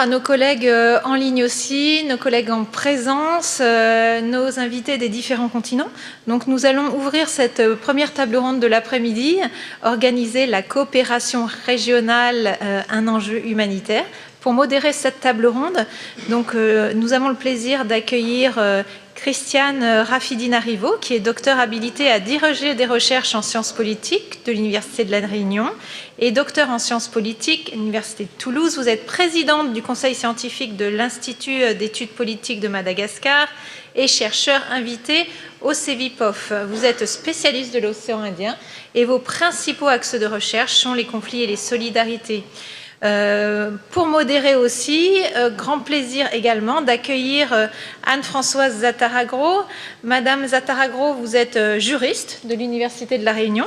à nos collègues en ligne aussi, nos collègues en présence, nos invités des différents continents. Donc nous allons ouvrir cette première table ronde de l'après-midi, organiser la coopération régionale, un enjeu humanitaire. Pour modérer cette table ronde, donc, nous avons le plaisir d'accueillir Christiane Rafidi-Narivo, qui est docteur habilitée à diriger des recherches en sciences politiques de l'Université de La Réunion et docteur en sciences politiques à l'Université de Toulouse. Vous êtes présidente du conseil scientifique de l'Institut d'études politiques de Madagascar et chercheur invité au CEVIPOF. Vous êtes spécialiste de l'océan Indien et vos principaux axes de recherche sont les conflits et les solidarités. Pour modérer aussi, grand plaisir également d'accueillir Anne-Françoise Zataragro. Madame Zataragro, vous êtes juriste de l'Université de La Réunion,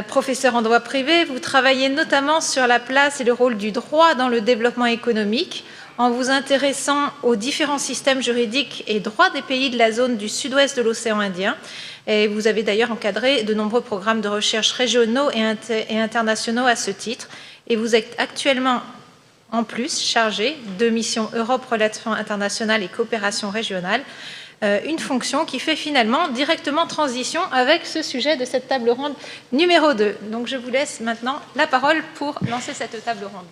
professeur en droit privé. Vous travaillez notamment sur la place et le rôle du droit dans le développement économique, en vous intéressant aux différents systèmes juridiques et droits des pays de la zone du sud-ouest de l'océan Indien. Et vous avez d'ailleurs encadré de nombreux programmes de recherche régionaux et internationaux à ce titre. Et vous êtes actuellement, en plus, chargé de mission Europe, Relations internationales et coopération régionale, une fonction qui fait finalement directement transition avec ce sujet de cette table ronde numéro 2. Donc je vous laisse maintenant la parole pour lancer cette table ronde.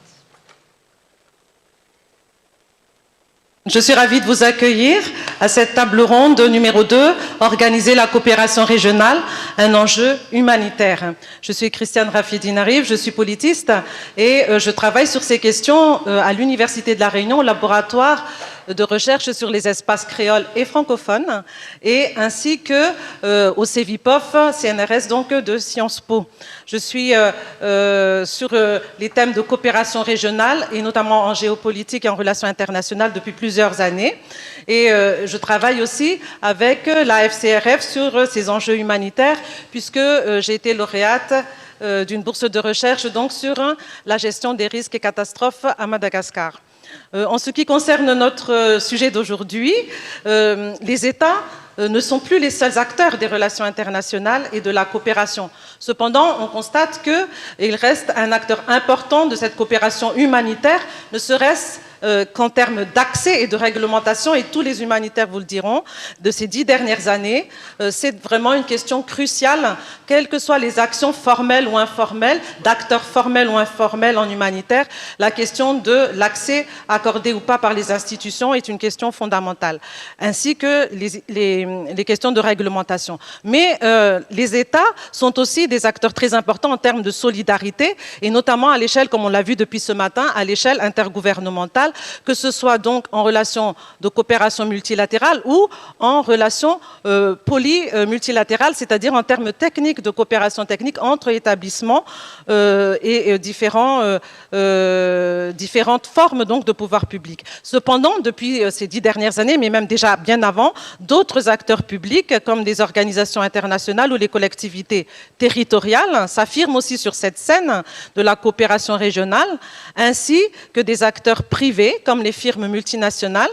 Je suis ravie de vous accueillir à cette table ronde numéro 2, organiser la coopération régionale, un enjeu humanitaire. Je suis Christiane Rafidi-Narivo, je suis politiste et je travaille sur ces questions à l'Université de La Réunion, au laboratoire de recherche sur les espaces créoles et francophones, et ainsi que au CEVIPOF, CNRS donc de Sciences Po. Je suis sur les thèmes de coopération régionale et notamment en géopolitique et en relations internationales depuis plusieurs années. Et je travaille aussi avec la FCRF sur ces enjeux humanitaires puisque j'ai été lauréate d'une bourse de recherche donc sur la gestion des risques et catastrophes à Madagascar. En ce qui concerne notre sujet d'aujourd'hui, les États ne sont plus les seuls acteurs des relations internationales et de la coopération. Cependant, on constate qu'il reste un acteur important de cette coopération humanitaire, ne serait-ce qu'en termes d'accès et de réglementation, et tous les humanitaires vous le diront, de ces 10 dernières années, c'est vraiment une question cruciale, quelles que soient les actions formelles ou informelles, d'acteurs formels ou informels en humanitaire, la question de l'accès accordé ou pas par les institutions est une question fondamentale, ainsi que les questions de réglementation. Mais les États sont aussi des acteurs très importants en termes de solidarité, et notamment à l'échelle, comme on l'a vu depuis ce matin, à l'échelle intergouvernementale, que ce soit donc en relation de coopération multilatérale ou en relation multilatérale, c'est-à-dire en termes techniques de coopération technique entre établissements et différentes formes donc de pouvoir public. Cependant, depuis ces 10 dernières années, mais même déjà bien avant, d'autres acteurs publics, comme des organisations internationales ou les collectivités territoriales, s'affirment aussi sur cette scène de la coopération régionale, ainsi que des acteurs privés, comme les firmes multinationales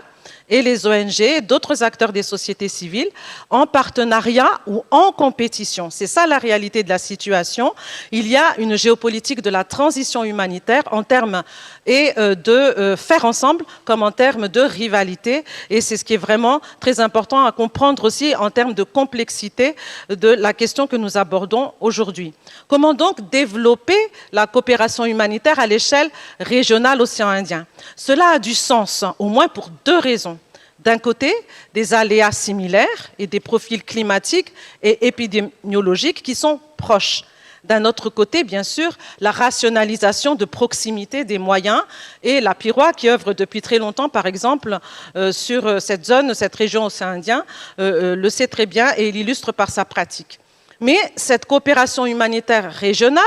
et les ONG, d'autres acteurs des sociétés civiles, en partenariat ou en compétition. C'est ça la réalité de la situation. Il y a une géopolitique de la transition humanitaire en termes de faire ensemble comme en termes de rivalité. Et c'est ce qui est vraiment très important à comprendre aussi en termes de complexité de la question que nous abordons aujourd'hui. Comment donc développer la coopération humanitaire à l'échelle régionale océan Indien? Cela a du sens, au moins pour 2 raisons. D'un côté, des aléas similaires et des profils climatiques et épidémiologiques qui sont proches. D'un autre côté, bien sûr, la rationalisation de proximité des moyens et la PIROA qui œuvre depuis très longtemps, par exemple, sur cette zone, cette région océan Indien, le sait très bien et l'illustre par sa pratique. Mais cette coopération humanitaire régionale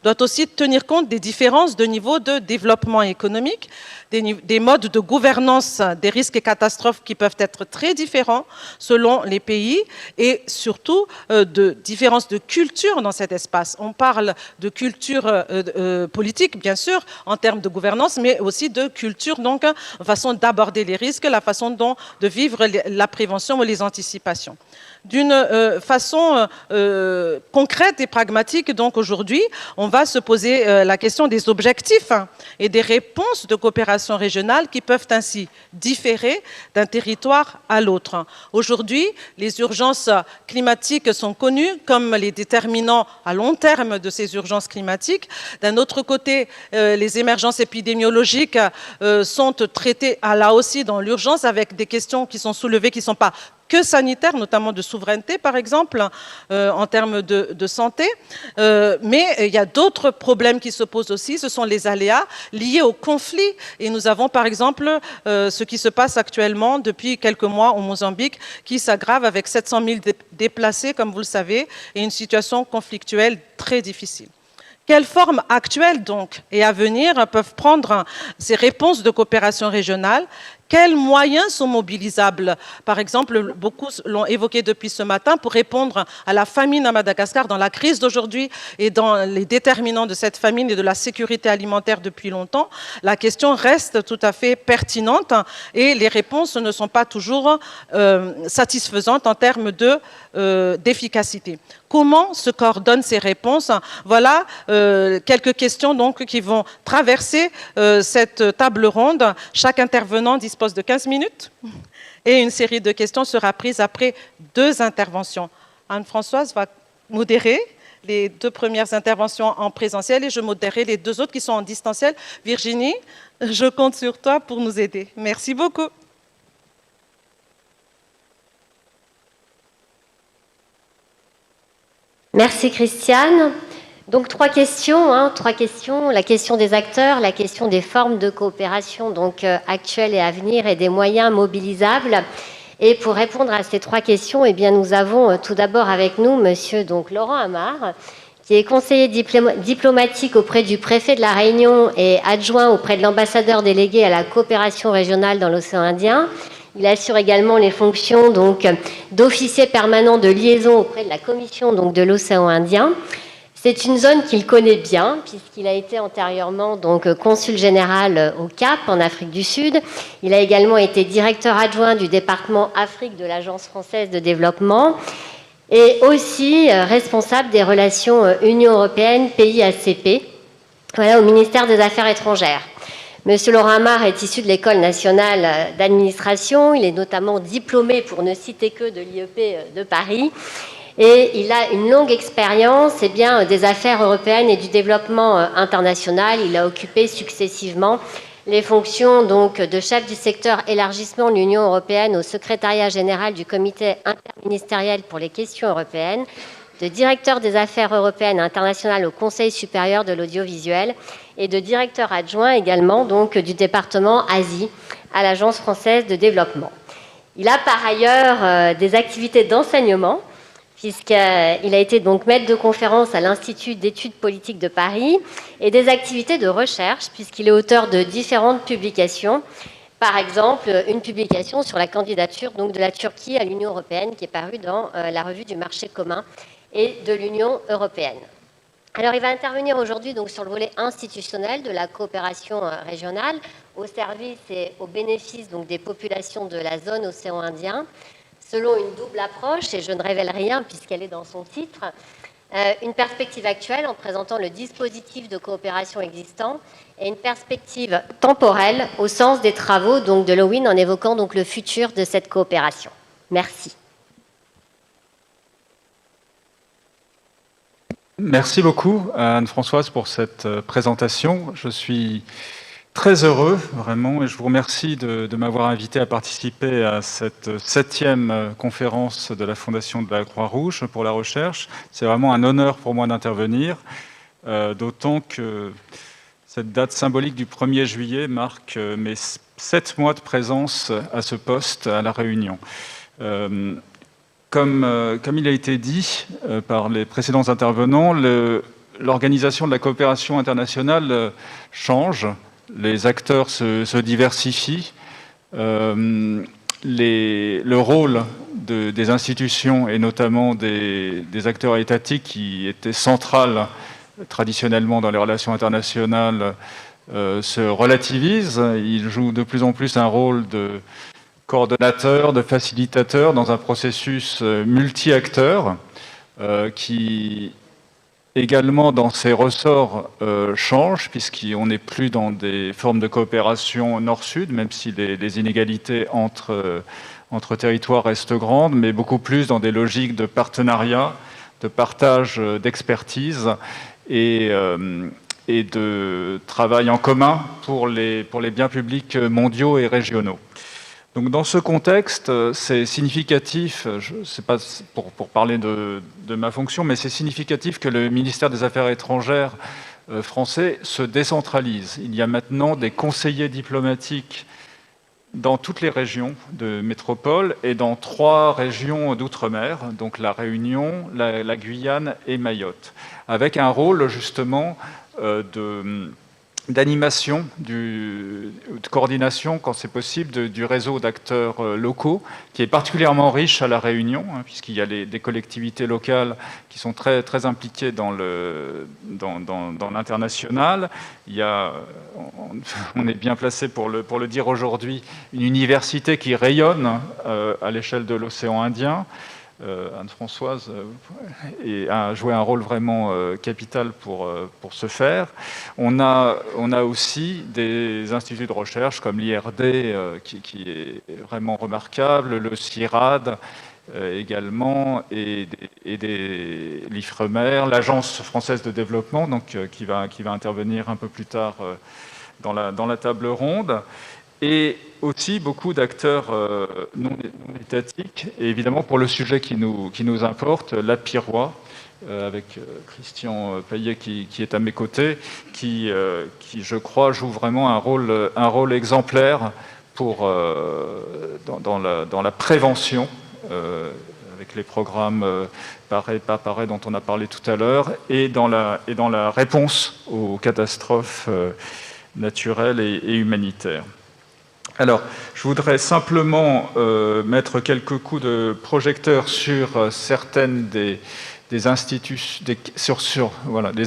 doit aussi tenir compte des différences de niveau de développement économique, des modes de gouvernance des risques et catastrophes qui peuvent être très différents selon les pays et surtout de différences de culture dans cet espace. On parle de culture politique, bien sûr, en termes de gouvernance, mais aussi de culture, donc, façon d'aborder les risques, la façon dont de vivre la prévention ou les anticipations. d'une façon concrète et pragmatique. Donc aujourd'hui, on va se poser la question des objectifs et des réponses de coopération régionale qui peuvent ainsi différer d'un territoire à l'autre. Aujourd'hui, les urgences climatiques sont connues comme les déterminants à long terme de ces urgences climatiques. D'un autre côté, les émergences épidémiologiques sont traitées là aussi dans l'urgence avec des questions qui sont soulevées qui ne sont pas que sanitaires, notamment de souveraineté, par exemple, en termes de santé. Mais il y a d'autres problèmes qui se posent aussi, ce sont les aléas liés au conflit. Et nous avons, par exemple, ce qui se passe actuellement depuis quelques mois au Mozambique, qui s'aggrave avec 700 000 déplacés, comme vous le savez, et une situation conflictuelle très difficile. Quelles formes actuelles, donc, et à venir peuvent prendre ces réponses de coopération régionale? Quels moyens sont mobilisables? Par exemple, beaucoup l'ont évoqué depuis ce matin, pour répondre à la famine à Madagascar, dans la crise d'aujourd'hui et dans les déterminants de cette famine et de la sécurité alimentaire depuis longtemps. La question reste tout à fait pertinente et les réponses ne sont pas toujours satisfaisantes en termes d'efficacité. Comment se coordonnent ces réponses? Voilà quelques questions donc, qui vont traverser cette table ronde. Chaque intervenant dispose de 15 minutes et une série de questions sera prise après 2 interventions. Anne-Françoise va modérer les 2 premières interventions en présentiel et je modérerai les 2 autres qui sont en distanciel. Virginie, je compte sur toi pour nous aider. Merci beaucoup. Merci Christiane. Donc 3 questions, 3 questions. La question des acteurs, la question des formes de coopération donc actuelles et à venir et des moyens mobilisables. Et pour répondre à ces 3 questions, eh bien, nous avons tout d'abord avec nous Monsieur donc, Laurent Amar, qui est conseiller diplomatique auprès du préfet de la Réunion et adjoint auprès de l'ambassadeur délégué à la coopération régionale dans l'océan Indien. Il assure également les fonctions d'officier permanent de liaison auprès de la commission donc, de l'océan Indien. C'est une zone qu'il connaît bien, puisqu'il a été antérieurement donc, consul général au Cap, en Afrique du Sud. Il a également été directeur adjoint du département Afrique de l'Agence française de développement et aussi responsable des relations Union européenne-pays ACP, au ministère des Affaires étrangères. Monsieur Laurent Amar est issu de l'École nationale d'administration. Il est notamment diplômé, pour ne citer que, de l'IEP de Paris. Et il a une longue expérience des affaires européennes et du développement international. Il a occupé successivement les fonctions donc, de chef du secteur élargissement de l'Union européenne au secrétariat général du comité interministériel pour les questions européennes, de directeur des affaires européennes internationales au Conseil supérieur de l'audiovisuel et de directeur adjoint également donc, du département Asie à l'Agence française de développement. Il a par ailleurs des activités d'enseignement, puisqu'il a été donc maître de conférence à l'Institut d'études politiques de Paris, et des activités de recherche, puisqu'il est auteur de différentes publications. Par exemple, une publication sur la candidature donc, de la Turquie à l'Union européenne, qui est parue dans la revue du marché commun et de l'Union européenne. Alors, il va intervenir aujourd'hui donc, sur le volet institutionnel de la coopération régionale, au service et au bénéfice donc, des populations de la zone océan Indien, selon une double approche, et je ne révèle rien puisqu'elle est dans son titre, une perspective actuelle en présentant le dispositif de coopération existant et une perspective temporelle au sens des travaux donc, de l'OWIN en évoquant donc, le futur de cette coopération. Merci. Merci beaucoup Anne-Françoise pour cette présentation. Je suis très heureux, vraiment, et je vous remercie de m'avoir invité à participer à cette 7e conférence de la Fondation de la Croix-Rouge pour la recherche. C'est vraiment un honneur pour moi d'intervenir, d'autant que cette date symbolique du 1er juillet marque mes 7 mois de présence à ce poste à La Réunion. Comme il a été dit par les précédents intervenants, l'organisation de la coopération internationale change. Les acteurs se diversifient, le rôle des institutions et notamment des acteurs étatiques qui étaient centrales traditionnellement dans les relations internationales se relativise. Ils jouent de plus en plus un rôle de coordonnateur, de facilitateur dans un processus multi-acteurs qui également dans ses ressorts change, puisqu'on n'est plus dans des formes de coopération nord-sud, même si les inégalités entre territoires restent grandes, mais beaucoup plus dans des logiques de partenariat, de partage d'expertise et de travail en commun pour les biens publics mondiaux et régionaux. Donc dans ce contexte, c'est significatif, c'est pas pour parler de ma fonction, mais c'est significatif que le ministère des Affaires étrangères français se décentralise. Il y a maintenant des conseillers diplomatiques dans toutes les régions de métropole et dans 3 régions d'outre-mer, donc la Réunion, la Guyane et Mayotte, avec un rôle justement d'animation, de coordination, quand c'est possible, du réseau d'acteurs locaux, qui est particulièrement riche à La Réunion, puisqu'il y a des collectivités locales qui sont très, très impliquées dans l'international. Il y a, on est bien placé pour le dire aujourd'hui, une université qui rayonne à l'échelle de l'océan Indien. Anne-Françoise a joué un rôle vraiment capital pour ce faire. On a aussi des instituts de recherche comme l'IRD qui est vraiment remarquable, le CIRAD également, et l'IFREMER, l'Agence française de développement, donc, qui va intervenir un peu plus tard dans la table ronde. Et aussi beaucoup d'acteurs non étatiques, et évidemment pour le sujet qui nous importe, la Pirois, avec Christian Payet qui est à mes côtés, qui je crois joue vraiment un rôle exemplaire dans la prévention, avec les programmes Pareil, pas pareil dont on a parlé tout à l'heure, et dans la réponse aux catastrophes naturelles et humanitaires. Alors, je voudrais simplement mettre quelques coups de projecteur sur certaines des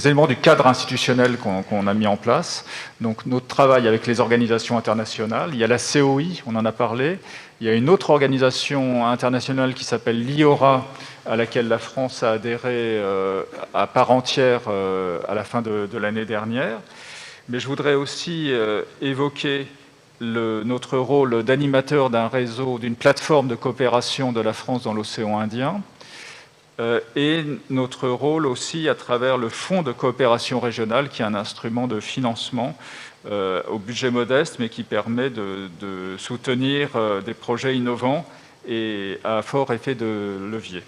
éléments du cadre institutionnel qu'on a mis en place. Donc, notre travail avec les organisations internationales. Il y a la COI, on en a parlé. Il y a une autre organisation internationale qui s'appelle l'IORA, à laquelle la France a adhéré à part entière à la fin de l'année dernière. Mais je voudrais aussi évoquer notre rôle d'animateur d'un réseau, d'une plateforme de coopération de la France dans l'océan Indien, et notre rôle aussi à travers le Fonds de coopération régionale, qui est un instrument de financement au budget modeste, mais qui permet de soutenir des projets innovants et à fort effet de levier.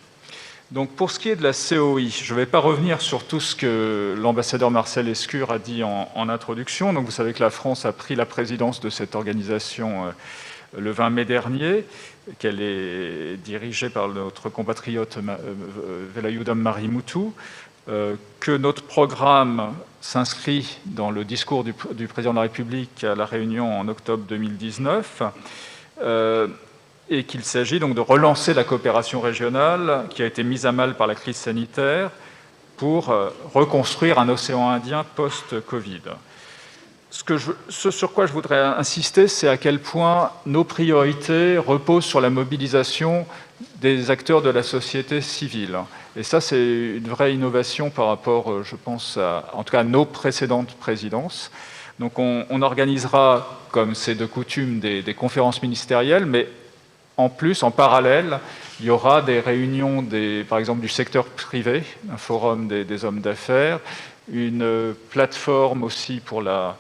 Donc pour ce qui est de la COI, je ne vais pas revenir sur tout ce que l'ambassadeur Marcel Escure a dit en introduction. Donc vous savez que la France a pris la présidence de cette organisation le 20 mai dernier, qu'elle est dirigée par notre compatriote Velayudham Marimuthu, que notre programme s'inscrit dans le discours du président de la République à La Réunion en octobre 2019, et qu'il s'agit donc de relancer la coopération régionale qui a été mise à mal par la crise sanitaire pour reconstruire un océan Indien post-Covid. Ce sur quoi je voudrais insister, c'est à quel point nos priorités reposent sur la mobilisation des acteurs de la société civile. Et ça, c'est une vraie innovation par rapport, je pense, en tout cas à nos précédentes présidences. Donc on organisera, comme c'est de coutume, des conférences ministérielles, mais en plus, en parallèle, il y aura des réunions, par exemple, du secteur privé, un forum des hommes d'affaires, une plateforme aussi pour la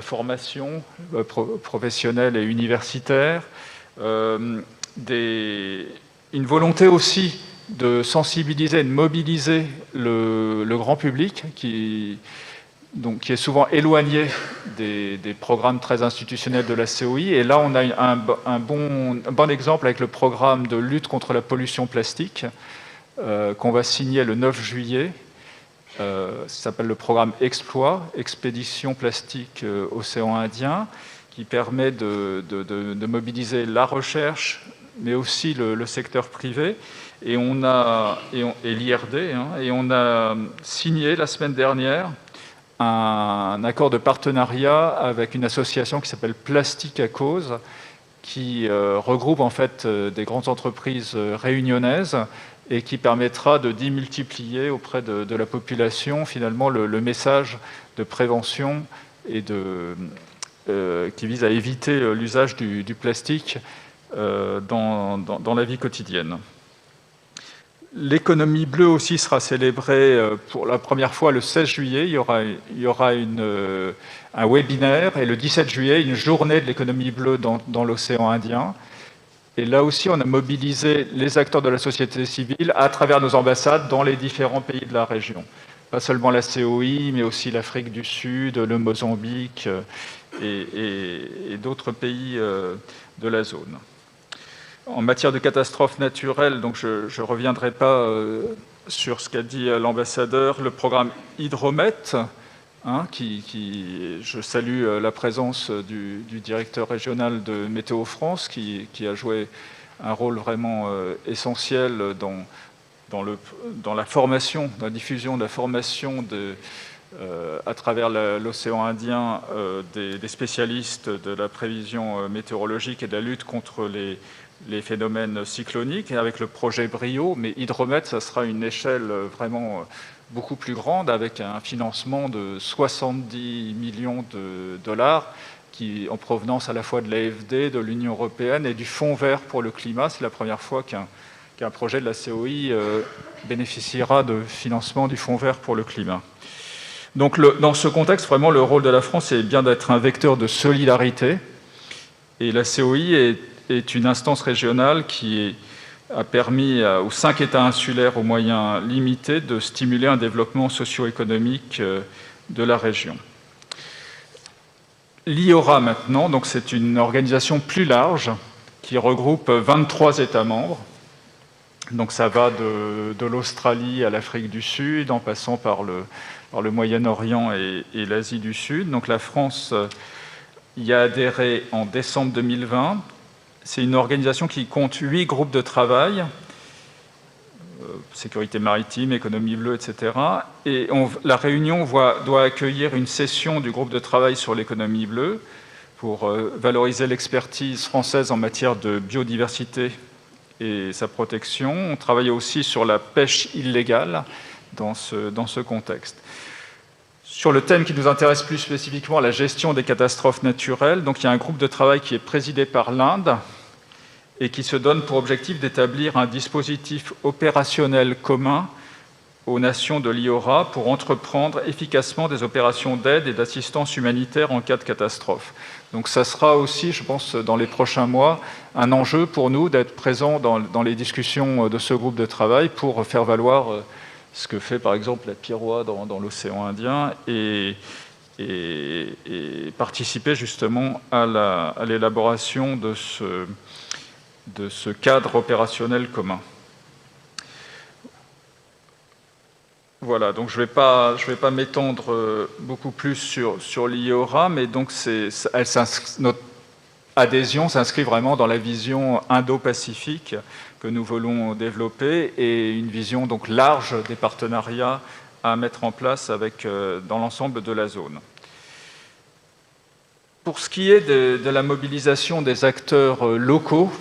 formation professionnelle et universitaire, une volonté aussi de sensibiliser, de mobiliser le grand public qui est souvent éloigné des programmes très institutionnels de la COI. Et là, on a un bon exemple avec le programme de lutte contre la pollution plastique qu'on va signer le 9 juillet. Ça s'appelle le programme Exploit, Expédition plastique océan Indien, qui permet de mobiliser la recherche, mais aussi le secteur privé. Et l'IRD, et on a signé la semaine dernière un accord de partenariat avec une association qui s'appelle Plastique à Cause, qui regroupe en fait des grandes entreprises réunionnaises et qui permettra de démultiplier auprès de la population finalement le message de prévention et qui vise à éviter l'usage du plastique dans la vie quotidienne. L'économie bleue aussi sera célébrée pour la première fois le 16 juillet. Il y aura un webinaire et le 17 juillet, une journée de l'économie bleue dans l'océan Indien. Et là aussi, on a mobilisé les acteurs de la société civile à travers nos ambassades dans les différents pays de la région. Pas seulement la COI, mais aussi l'Afrique du Sud, le Mozambique et d'autres pays de la zone. En matière de catastrophes naturelles, donc je ne reviendrai pas sur ce qu'a dit l'ambassadeur, le programme Hydromet, je salue la présence du directeur régional de Météo France qui a joué un rôle vraiment essentiel dans la formation, dans la diffusion de la formation à travers l'océan Indien des spécialistes de la prévision météorologique et de la lutte contre les phénomènes cycloniques, et avec le projet Brio, mais Hydromet, ça sera une échelle vraiment beaucoup plus grande, avec un financement de 70 millions de dollars, en provenance à la fois de l'AFD, de l'Union européenne et du Fonds vert pour le climat. C'est la première fois qu'un projet de la COI bénéficiera de financement du Fonds vert pour le climat. Donc dans ce contexte, vraiment, le rôle de la France est bien d'être un vecteur de solidarité, et la COI est une instance régionale qui a permis aux 5 États insulaires aux moyens limités de stimuler un développement socio-économique de la région. L'IORA maintenant, donc c'est une organisation plus large qui regroupe 23 États membres. Donc ça va de l'Australie à l'Afrique du Sud, en passant par le Moyen-Orient et l'Asie du Sud. Donc la France y a adhéré en décembre 2020. C'est une organisation qui compte 8 groupes de travail, sécurité maritime, économie bleue, etc. Et la réunion doit accueillir une session du groupe de travail sur l'économie bleue pour valoriser l'expertise française en matière de biodiversité et sa protection. On travaille aussi sur la pêche illégale dans ce contexte. Sur le thème qui nous intéresse plus spécifiquement, la gestion des catastrophes naturelles, donc il y a un groupe de travail qui est présidé par l'Inde et qui se donne pour objectif d'établir un dispositif opérationnel commun aux nations de l'IORA pour entreprendre efficacement des opérations d'aide et d'assistance humanitaire en cas de catastrophe. Donc ça sera aussi, je pense, dans les prochains mois, un enjeu pour nous d'être présents dans les discussions de ce groupe de travail pour faire valoir ce que fait par exemple la Piroie dans l'océan Indien et participer justement à l'élaboration de ce cadre opérationnel commun. Voilà, donc je vais pas m'étendre beaucoup plus sur l'IORA, mais donc notre adhésion s'inscrit vraiment dans la vision indo-pacifique que nous voulons développer et une vision donc large des partenariats à mettre en place dans l'ensemble de la zone. Pour ce qui est de la mobilisation des acteurs locaux,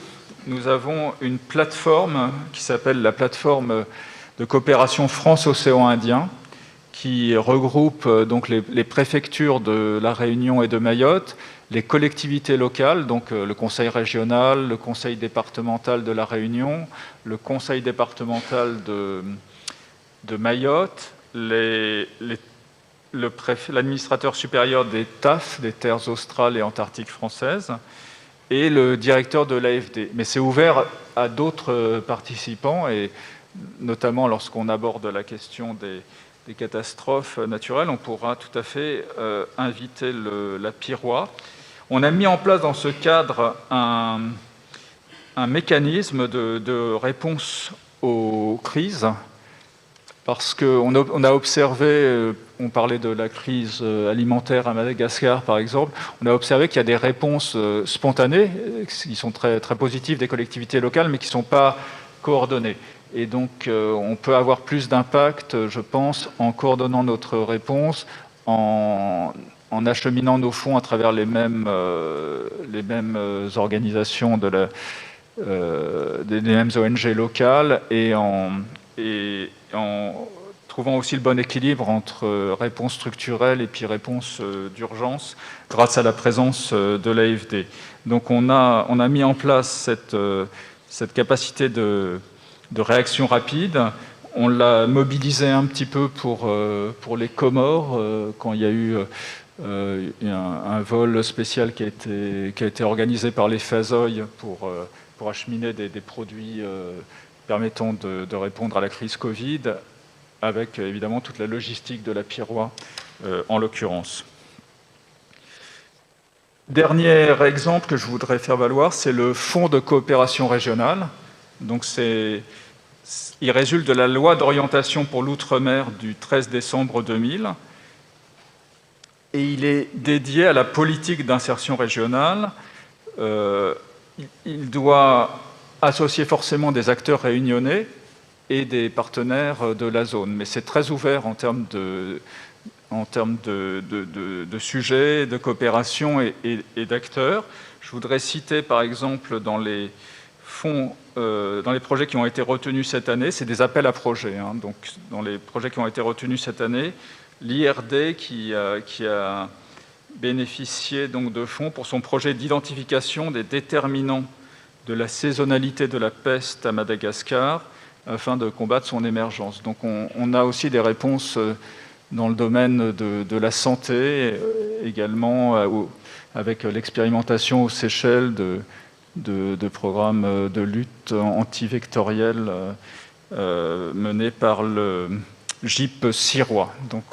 nous avons une plateforme qui s'appelle la plateforme de coopération France-Océan Indien, qui regroupe donc les préfectures de La Réunion et de Mayotte, les collectivités locales, donc le conseil régional, le conseil départemental de La Réunion, le conseil départemental de Mayotte, l'administrateur supérieur des TAF, des terres australes et antarctiques françaises, et le directeur de l'AFD. Mais c'est ouvert à d'autres participants, et notamment lorsqu'on aborde la question des catastrophes naturelles, on pourra tout à fait inviter la Piroie. On a mis en place dans ce cadre un mécanisme de réponse aux crises, parce qu'on a observé, on parlait de la crise alimentaire à Madagascar par exemple, on a observé qu'il y a des réponses spontanées, qui sont très, très positives des collectivités locales, mais qui ne sont pas coordonnées. Et donc on peut avoir plus d'impact, je pense, en coordonnant notre réponse, en en acheminant nos fonds à travers les mêmes organisations des mêmes ONG locales et en trouvant aussi le bon équilibre entre réponse structurelle et puis réponse d'urgence grâce à la présence de l'AFD. Donc on a mis en place cette capacité de réaction rapide. On l'a mobilisé un petit peu pour les Comores, quand il y a eu un vol spécial qui a été organisé par les FASOI pour acheminer des produits permettant de répondre à la crise Covid, avec évidemment toute la logistique de la Piroie en l'occurrence. Dernier exemple que je voudrais faire valoir, c'est le Fonds de coopération régionale. Donc il résulte de la loi d'orientation pour l'outre-mer du 13 décembre 2000 et il est dédié à la politique d'insertion régionale. Il doit associer forcément des acteurs réunionnais et des partenaires de la zone, mais c'est très ouvert en termes de sujets, de coopération et d'acteurs. Je voudrais citer par exemple dans les fonds, dans les projets qui ont été retenus cette année, c'est des appels à projets. Donc dans les projets qui ont été retenus cette année, l'IRD qui a bénéficié donc de fonds pour son projet d'identification des déterminants de la saisonnalité de la peste à Madagascar afin de combattre son émergence. Donc on a aussi des réponses dans le domaine de la santé, également avec l'expérimentation aux Seychelles de programmes de lutte antivectorielle menés par le GIP sirois. Donc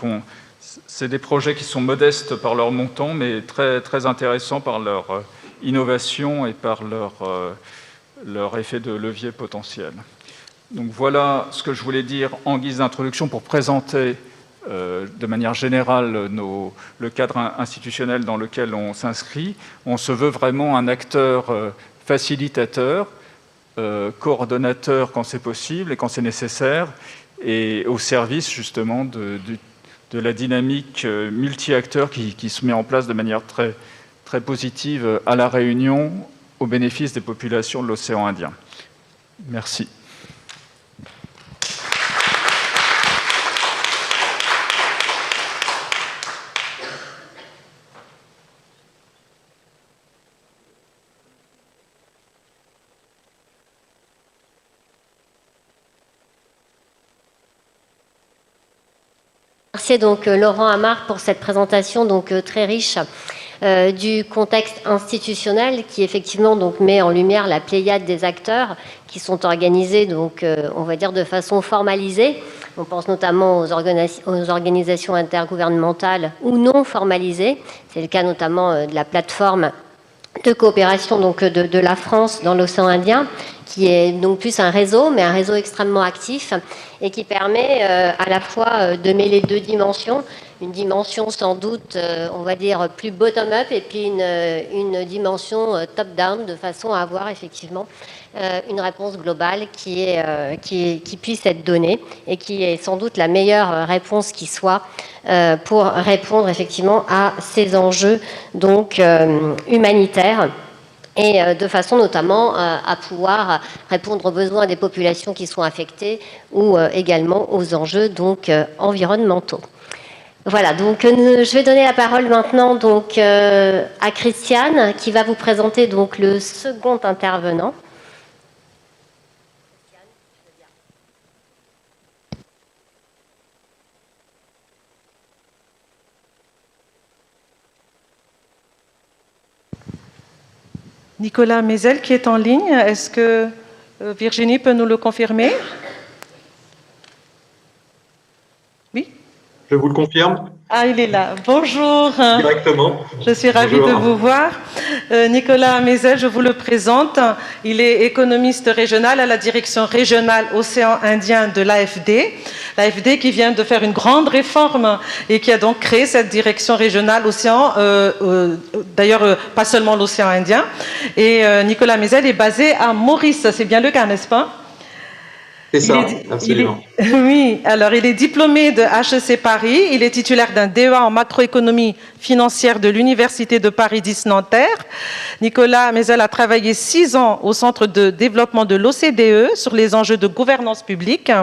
c'est des projets qui sont modestes par leur montant, mais très, très intéressants par leur innovation et par leur effet de levier potentiel. Donc voilà ce que je voulais dire en guise d'introduction pour présenter de manière générale le cadre institutionnel dans lequel on s'inscrit. On se veut vraiment un acteur facilitateur, coordonnateur quand c'est possible et quand c'est nécessaire, et au service justement de la dynamique multi-acteurs qui se met en place de manière très, très positive à La Réunion au bénéfice des populations de l'océan Indien. Merci. Merci donc Laurent Amar pour cette présentation donc très riche du contexte institutionnel qui effectivement donc met en lumière la pléiade des acteurs qui sont organisés donc on va dire de façon formalisée. On pense notamment aux organisations intergouvernementales ou non formalisées. C'est le cas notamment de la plateforme de coopération donc de la France dans l'océan Indien, qui est donc plus un réseau, mais un réseau extrêmement actif et qui permet à la fois de mêler deux dimensions, une dimension sans doute, on va dire, plus bottom-up et puis une dimension top-down, de façon à avoir effectivement une réponse globale qui puisse être donnée et qui est sans doute la meilleure réponse qui soit pour répondre effectivement à ces enjeux donc humanitaires et de façon notamment à pouvoir répondre aux besoins des populations qui sont affectées ou également aux enjeux donc environnementaux. Voilà, donc je vais donner la parole maintenant donc à Christiane qui va vous présenter donc le second intervenant. Nicolas Mézel qui est en ligne. Est-ce que Virginie peut nous le confirmer? Oui? Je vous le confirme. Ah, il est là. Bonjour. Directement. Je suis ravie de vous voir. Nicolas Mézel, je vous le présente. Il est économiste régional à la direction régionale Océan Indien de l'AFD. L'AFD qui vient de faire une grande réforme et qui a donc créé cette direction régionale Océan, d'ailleurs pas seulement l'Océan Indien. Et Nicolas Mézel est basé à Maurice, c'est bien le cas, n'est-ce pas? C'est ça, absolument. Oui, alors il est diplômé de HEC Paris, il est titulaire d'un DEA en macroéconomie financière de l'Université de Paris 10 Nanterre. Nicolas Mézel a travaillé 6 ans au Centre de développement de l'OCDE sur les enjeux de gouvernance publique,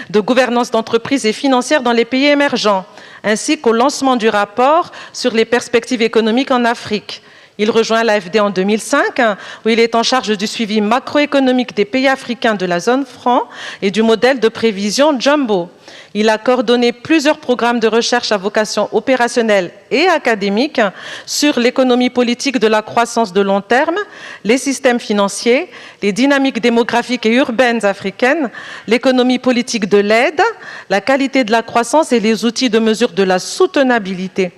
de gouvernance d'entreprise et financière dans les pays émergents, ainsi qu'au lancement du rapport sur les perspectives économiques en Afrique. Il rejoint l'AFD en 2005, où il est en charge du suivi macroéconomique des pays africains de la zone franc et du modèle de prévision Jumbo. Il a coordonné plusieurs programmes de recherche à vocation opérationnelle et académique sur l'économie politique de la croissance de long terme, les systèmes financiers, les dynamiques démographiques et urbaines africaines, l'économie politique de l'aide, la qualité de la croissance et les outils de mesure de la soutenabilité.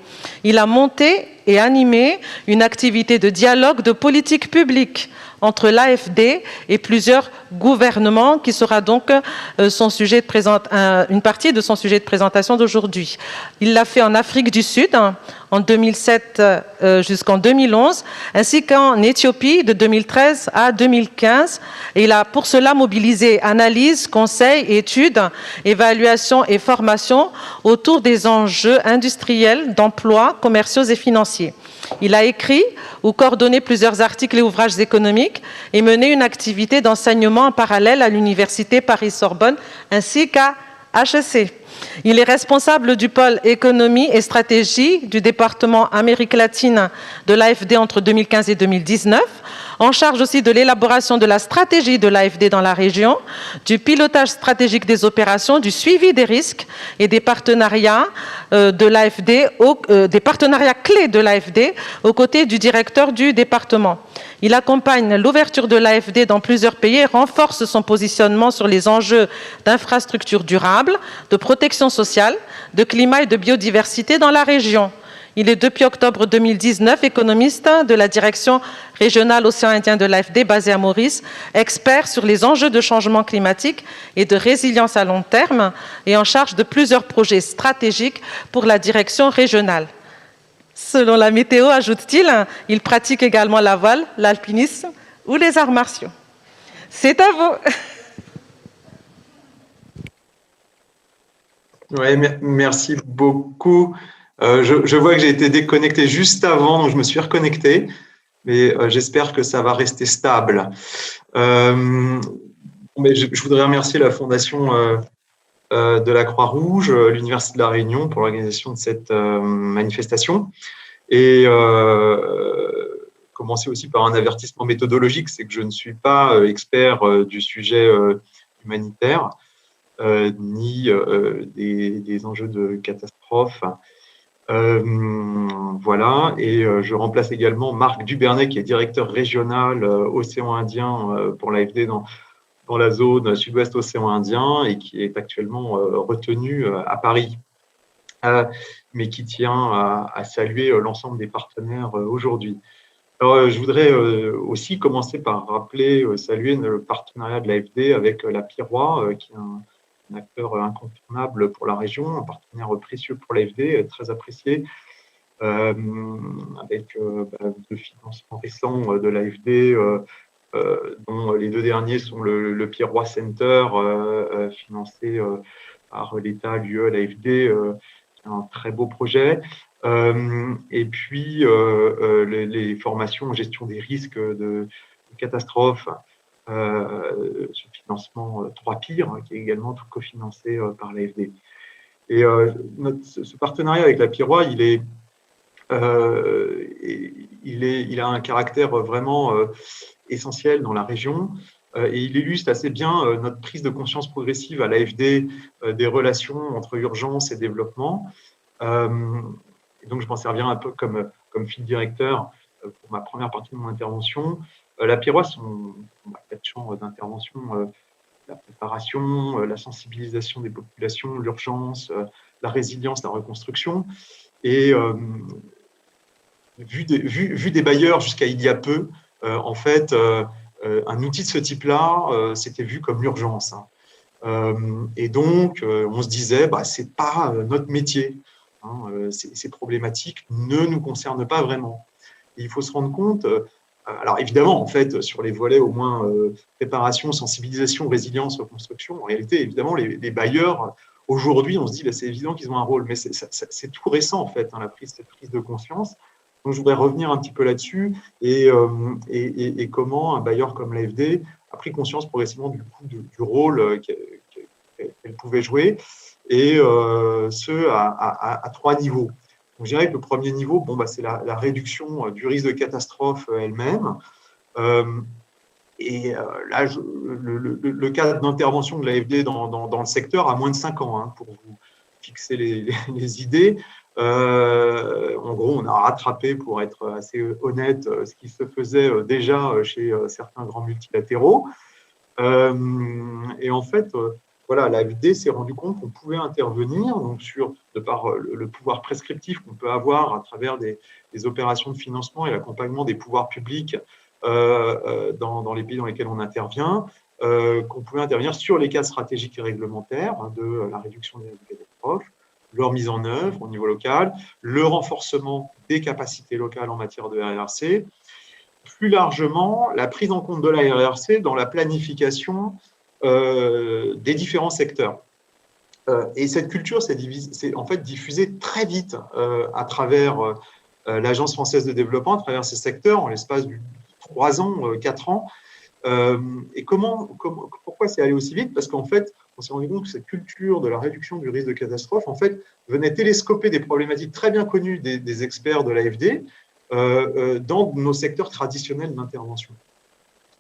Il a monté et animé une activité de dialogue de politique publique entre l'AFD et plusieurs gouvernements, qui sera donc une partie de son sujet de présentation d'aujourd'hui. Il l'a fait en Afrique du Sud, en 2007 jusqu'en 2011, ainsi qu'en Éthiopie de 2013 à 2015. Et il a pour cela mobilisé analyse, conseil, études, évaluation et formation autour des enjeux industriels, d'emploi, commerciaux et financiers. Il a écrit ou coordonné plusieurs articles et ouvrages économiques et mené une activité d'enseignement en parallèle à l'Université Paris-Sorbonne ainsi qu'à HEC. Il est responsable du pôle économie et stratégie du département Amérique latine de l'AFD entre 2015 et 2019, en charge aussi de l'élaboration de la stratégie de l'AFD dans la région, du pilotage stratégique des opérations, du suivi des risques et des partenariats de l'AFD, des partenariats clés de l'AFD aux côtés du directeur du département. Il accompagne l'ouverture de l'AFD dans plusieurs pays et renforce son positionnement sur les enjeux d'infrastructures durables, de protection sociale, de climat et de biodiversité dans la région. Il est depuis octobre 2019 économiste de la direction régionale Océan Indien de l'AFD basée à Maurice, expert sur les enjeux de changement climatique et de résilience à long terme et en charge de plusieurs projets stratégiques pour la direction régionale. Selon la météo, ajoute-t-il, il pratique également la voile, l'alpinisme ou les arts martiaux. C'est à vous. Ouais, merci beaucoup. Je vois que j'ai été déconnecté juste avant, donc je me suis reconnecté, mais j'espère que ça va rester stable. Mais je voudrais remercier la Fondation de la Croix-Rouge, l'Université de La Réunion pour l'organisation de cette manifestation. Et commencer aussi par un avertissement méthodologique, c'est que je ne suis pas expert du sujet humanitaire, ni des enjeux de catastrophe. Voilà, et je remplace également Marc Dubernet, qui est directeur régional Océan Indien pour l'AFD dans la zone sud-ouest Océan Indien et qui est actuellement retenu à Paris, mais qui tient à saluer l'ensemble des partenaires aujourd'hui. Alors, je voudrais aussi commencer par rappeler, saluer le partenariat de l'AFD avec la PIROA, qui est un acteur incontournable pour la région, un partenaire précieux pour l'AFD, très apprécié, avec deux financements récents de l'AFD, dont les deux derniers sont le PIROA Center, financé par l'État, l'UE, l'AFD, qui est un très beau projet. Et puis, les formations en gestion des risques de catastrophes, ce financement 3PIR, qui est également tout cofinancé par l'AFD. Et ce partenariat avec la PIROA, il a un caractère vraiment essentiel dans la région, et il illustre assez bien notre prise de conscience progressive à l'AFD des relations entre urgence et développement. Et donc, je m'en servirai un peu comme fil directeur pour ma première partie de mon intervention. La PIROA sont 4 champs d'intervention, la préparation, la sensibilisation des populations, l'urgence, la résilience, la reconstruction. Et vu des bailleurs jusqu'à il y a peu, en fait, un outil de ce type-là, c'était vu comme l'urgence. Et donc, on se disait, c'est pas notre métier. Ces problématiques ne nous concernent pas vraiment. Et il faut se rendre compte Alors évidemment, en fait, sur les volets au moins préparation, sensibilisation, résilience, reconstruction, en réalité, évidemment, les bailleurs, aujourd'hui, on se dit, c'est évident qu'ils ont un rôle, mais c'est tout récent, en fait, cette prise de conscience. Donc, je voudrais revenir un petit peu là-dessus et comment un bailleur comme l'AFD a pris conscience progressivement du rôle qu'elle pouvait jouer, et ce, à 3 niveaux. Donc, je dirais que le premier niveau, c'est la réduction du risque de catastrophe elle-même. Là, le cadre d'intervention de l'AFD dans le secteur a moins de 5 ans, pour vous fixer les idées. En gros, on a rattrapé, pour être assez honnête, ce qui se faisait déjà chez certains grands multilatéraux. Et en fait, voilà, l'AFD s'est rendu compte qu'on pouvait intervenir donc de par le pouvoir prescriptif qu'on peut avoir à travers des opérations de financement et l'accompagnement des pouvoirs publics dans les pays dans lesquels on intervient, qu'on pouvait intervenir sur les cas stratégiques et réglementaires de la réduction des risques de catastrophes, leur mise en œuvre au niveau local, le renforcement des capacités locales en matière de RRC, plus largement la prise en compte de la RRC dans la planification des différents secteurs. Et cette culture s'est en fait diffusée très vite à travers l'Agence française de développement, à travers ces secteurs, en l'espace de 3 ans, 4 ans. Et pourquoi c'est allé aussi vite? Parce qu'en fait, on s'est rendu compte que cette culture de la réduction du risque de catastrophe, en fait, venait télescoper des problématiques très bien connues des experts de l'AFD dans nos secteurs traditionnels d'intervention.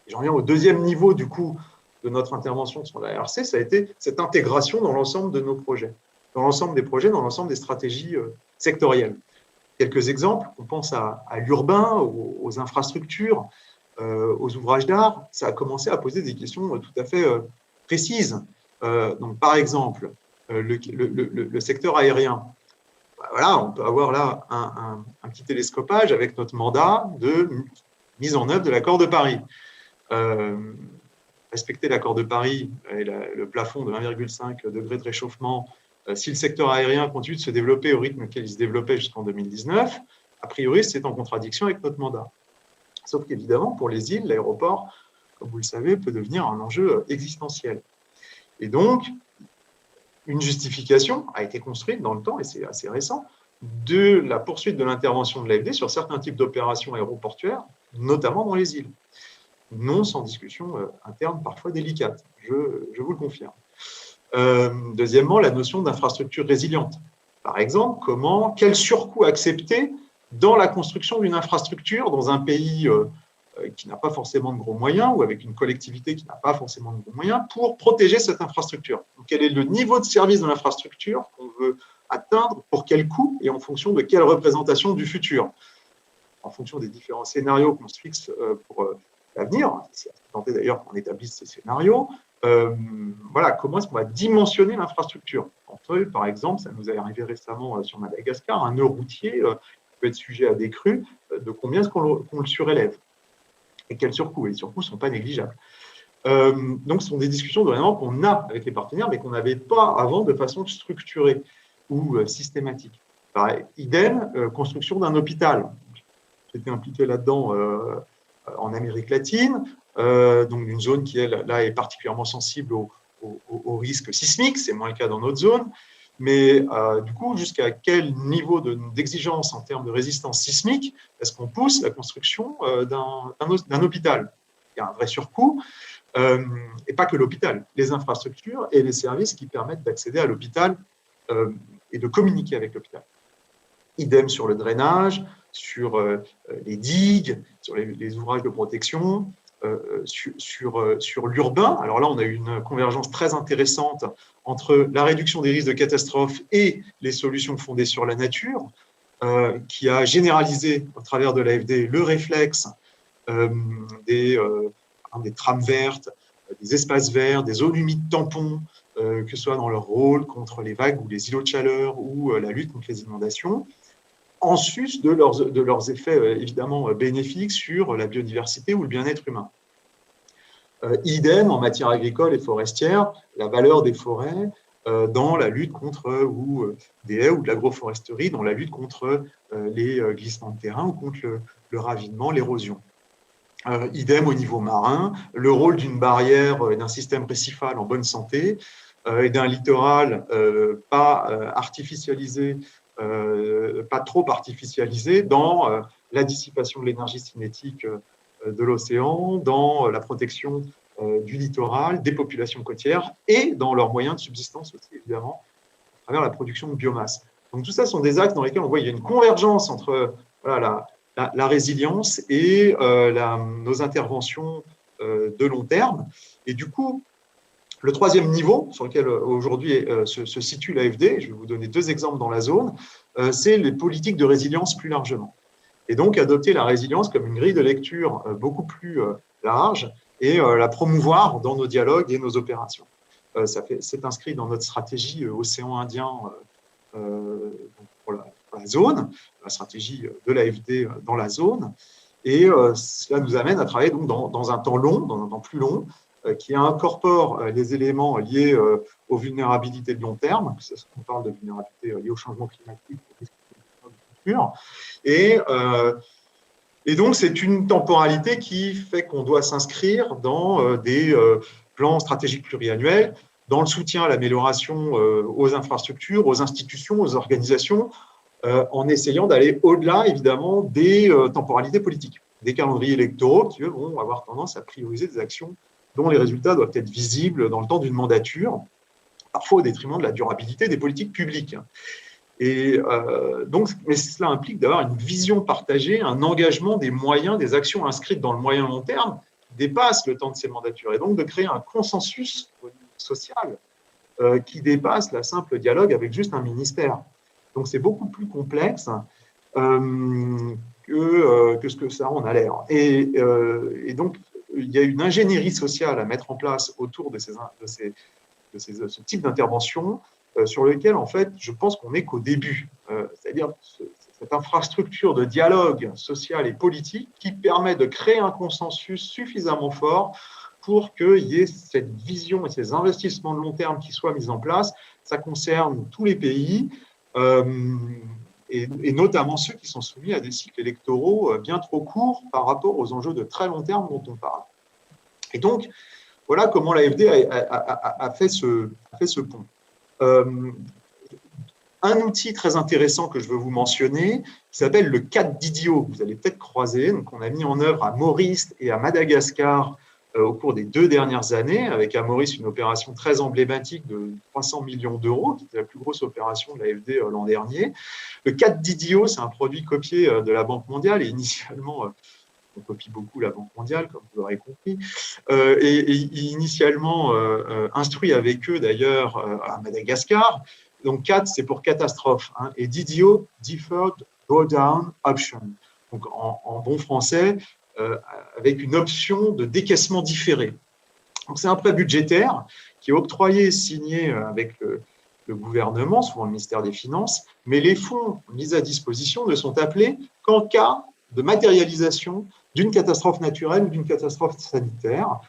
J'en viens au deuxième niveau, du coup, de notre intervention sur la RRC, ça a été cette intégration dans l'ensemble de nos projets, dans l'ensemble des projets, dans l'ensemble des stratégies sectorielles. Quelques exemples, on pense à l'urbain, aux infrastructures, aux ouvrages d'art. Ça a commencé à poser des questions tout à fait précises. Donc, par exemple, le secteur aérien. Voilà, on peut avoir là un petit télescopage avec notre mandat de mise en œuvre de l'accord de Paris. Respecter l'accord de Paris et le plafond de 1,5 degré de réchauffement, si le secteur aérien continue de se développer au rythme auquel il se développait jusqu'en 2019, a priori, c'est en contradiction avec notre mandat. Sauf qu'évidemment, pour les îles, l'aéroport, comme vous le savez, peut devenir un enjeu existentiel. Et donc, une justification a été construite dans le temps, et c'est assez récent, de la poursuite de l'intervention de l'AFD sur certains types d'opérations aéroportuaires, notamment dans les îles. Non sans discussion interne parfois délicate, je vous le confirme. Deuxièmement, la notion d'infrastructure résiliente. Par exemple, quel surcoût accepter dans la construction d'une infrastructure dans un pays qui n'a pas forcément de gros moyens ou avec une collectivité qui n'a pas forcément de gros moyens pour protéger cette infrastructure. Donc, quel est le niveau de service de l'infrastructure qu'on veut atteindre, pour quel coût et en fonction de quelle représentation du futur. En fonction des différents scénarios qu'on se fixe pour l'avenir, c'est tenté d'ailleurs qu'on établisse ces scénarios, voilà, comment est-ce qu'on va dimensionner l'infrastructure. Par exemple, ça nous est arrivé récemment sur Madagascar, un nœud routier peut être sujet à des crues, de combien est-ce qu'on le surélève et quels surcoûts. Et les surcoûts ne sont pas négligeables. Donc, ce sont des discussions vraiment qu'on a avec les partenaires, mais qu'on n'avait pas avant de façon structurée ou systématique. Pareil, idem, construction d'un hôpital. J'étais impliqué là-dedans en Amérique latine, donc d'une zone qui, là, est particulièrement sensible aux risques sismiques, c'est moins le cas dans notre zone, mais du coup, jusqu'à quel niveau d'exigence en termes de résistance sismique est-ce qu'on pousse la construction d'un hôpital? Il y a un vrai surcoût, et pas que l'hôpital, les infrastructures et les services qui permettent d'accéder à l'hôpital et de communiquer avec l'hôpital. Idem sur le drainage, sur les digues, sur les ouvrages de protection, sur l'urbain. Alors là, on a eu une convergence très intéressante entre la réduction des risques de catastrophe et les solutions fondées sur la nature, qui a généralisé, au travers de l'AFD, le réflexe des trames vertes, des espaces verts, des zones humides tampons, que ce soit dans leur rôle contre les vagues ou les îlots de chaleur ou la lutte contre les inondations, en sus de leurs effets évidemment bénéfiques sur la biodiversité ou le bien-être humain. Idem en matière agricole et forestière, la valeur des forêts dans la lutte contre des haies ou de l'agroforesterie, dans la lutte contre les glissements de terrain ou contre le ravinement, l'érosion. Idem au niveau marin, le rôle d'une barrière et d'un système récifal en bonne santé et d'un littoral pas artificialisé, pas trop artificialisé dans la dissipation de l'énergie cinétique de l'océan, dans la protection du littoral, des populations côtières et dans leurs moyens de subsistance aussi, évidemment, à travers la production de biomasse. Donc tout ça sont des axes dans lesquels on voit qu'il y a une convergence entre voilà, la résilience et nos interventions de long terme. Et du coup, le troisième niveau sur lequel aujourd'hui se situe l'AFD, je vais vous donner 2 exemples dans la zone, c'est les politiques de résilience plus largement. Et donc adopter la résilience comme une grille de lecture beaucoup plus large et la promouvoir dans nos dialogues et nos opérations. C'est inscrit dans notre stratégie Océan Indien pour la zone, la stratégie de l'AFD dans la zone. Et cela nous amène à travailler donc dans un temps long, dans plus long, qui incorpore les éléments liés aux vulnérabilités de long terme, on parle de vulnérabilité liée au changement climatique, au risque de futur. Et donc, c'est une temporalité qui fait qu'on doit s'inscrire dans des plans stratégiques pluriannuels, dans le soutien à l'amélioration aux infrastructures, aux institutions, aux organisations, en essayant d'aller au-delà, évidemment, des temporalités politiques, des calendriers électoraux qui, eux, vont avoir tendance à prioriser des actions dont les résultats doivent être visibles dans le temps d'une mandature, parfois au détriment de la durabilité des politiques publiques. Et donc, mais cela implique d'avoir une vision partagée, un engagement des moyens, des actions inscrites dans le moyen long terme qui dépassent le temps de ces mandatures, et donc de créer un consensus social qui dépasse la simple dialogue avec juste un ministère. Donc, c'est beaucoup plus complexe que ce que ça en a l'air. Et donc, il y a une ingénierie sociale à mettre en place autour de ce type d'intervention sur lequel, en fait, je pense qu'on n'est qu'au début. C'est-à-dire cette infrastructure de dialogue social et politique qui permet de créer un consensus suffisamment fort pour qu'il y ait cette vision et ces investissements de long terme qui soient mis en place. Ça concerne tous les pays, et notamment ceux qui sont soumis à des cycles électoraux bien trop courts par rapport aux enjeux de très long terme dont on parle. Et donc, voilà comment l'AFD a fait ce pont. Un outil très intéressant que je veux vous mentionner, qui s'appelle le CAD d'IDIO, vous allez peut-être croiser, donc on a mis en œuvre à Maurice et à Madagascar au cours des 2 dernières années, avec à Maurice une opération très emblématique de 300 millions d'euros, qui était la plus grosse opération de l'AFD l'an dernier. Le CAD d'IDIO, c'est un produit copié de la Banque mondiale, et initialement, on copie beaucoup la Banque mondiale, comme vous l'aurez compris, et initialement instruit avec eux d'ailleurs à Madagascar. Donc CAD, c'est pour catastrophe, hein, et DDO, Deferred Drawdown Option. Donc en bon français, avec une option de décaissement différé. Donc c'est un prêt budgétaire qui est octroyé et signé avec le gouvernement, souvent le ministère des Finances, mais les fonds mis à disposition ne sont appelés qu'en cas de matérialisation d'une catastrophe naturelle ou d'une catastrophe sanitaire,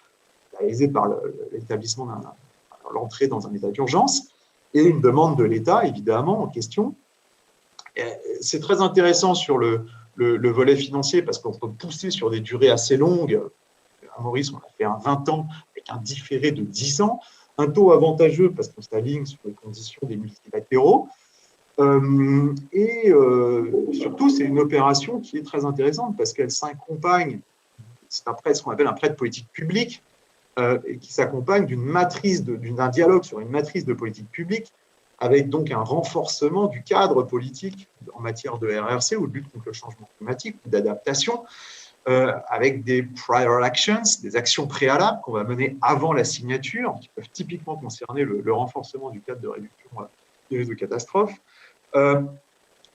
réalisée par l'établissement l'entrée dans un état d'urgence, et une demande de l'État, évidemment, en question. C'est très intéressant sur le volet financier, parce qu'on peut pousser sur des durées assez longues. À Maurice, on a fait un 20 ans avec un différé de 10 ans, un taux avantageux parce qu'on s'aligne sur les conditions des multilatéraux. Et surtout, c'est une opération qui est très intéressante parce qu'elle s'accompagne, c'est ce qu'on appelle un prêt de politique publique, et qui s'accompagne d'un dialogue sur une matrice de politique publique, avec donc un renforcement du cadre politique en matière de RRC ou de lutte contre le changement climatique ou d'adaptation, avec des prior actions, des actions préalables qu'on va mener avant la signature, qui peuvent typiquement concerner le renforcement du cadre de réduction des risques de catastrophe,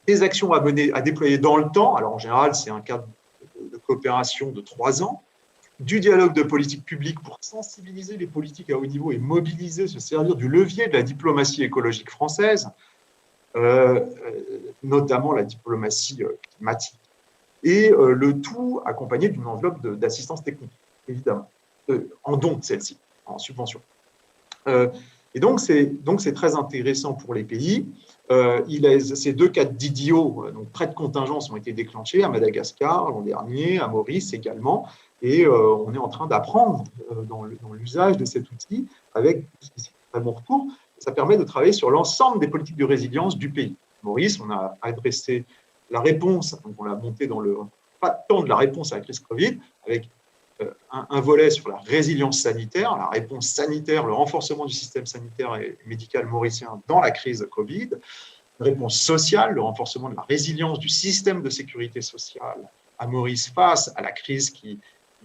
des actions à déployer dans le temps. Alors en général, c'est un cadre de coopération de 3 ans, du dialogue de politique publique pour sensibiliser les politiques à haut niveau et mobiliser, se servir du levier de la diplomatie écologique française, notamment la diplomatie climatique. Et le tout accompagné d'une enveloppe d'assistance technique, évidemment, en don, celle-ci, en subvention. Et donc, c'est très intéressant pour les pays. Ces 2 cas d'IDIO, donc prêts de contingence, ont été déclenchés à Madagascar l'an dernier, à Maurice également. Et on est en train d'apprendre dans l'usage de cet outil avec un très bon retour. Ça permet de travailler sur l'ensemble des politiques de résilience du pays. Maurice, on a adressé la réponse, donc on l'a monté dans pas tant de la réponse à la crise Covid, avec un volet sur la résilience sanitaire, la réponse sanitaire, le renforcement du système sanitaire et médical mauricien dans la crise Covid, une réponse sociale, le renforcement de la résilience du système de sécurité sociale à Maurice face à la crise qui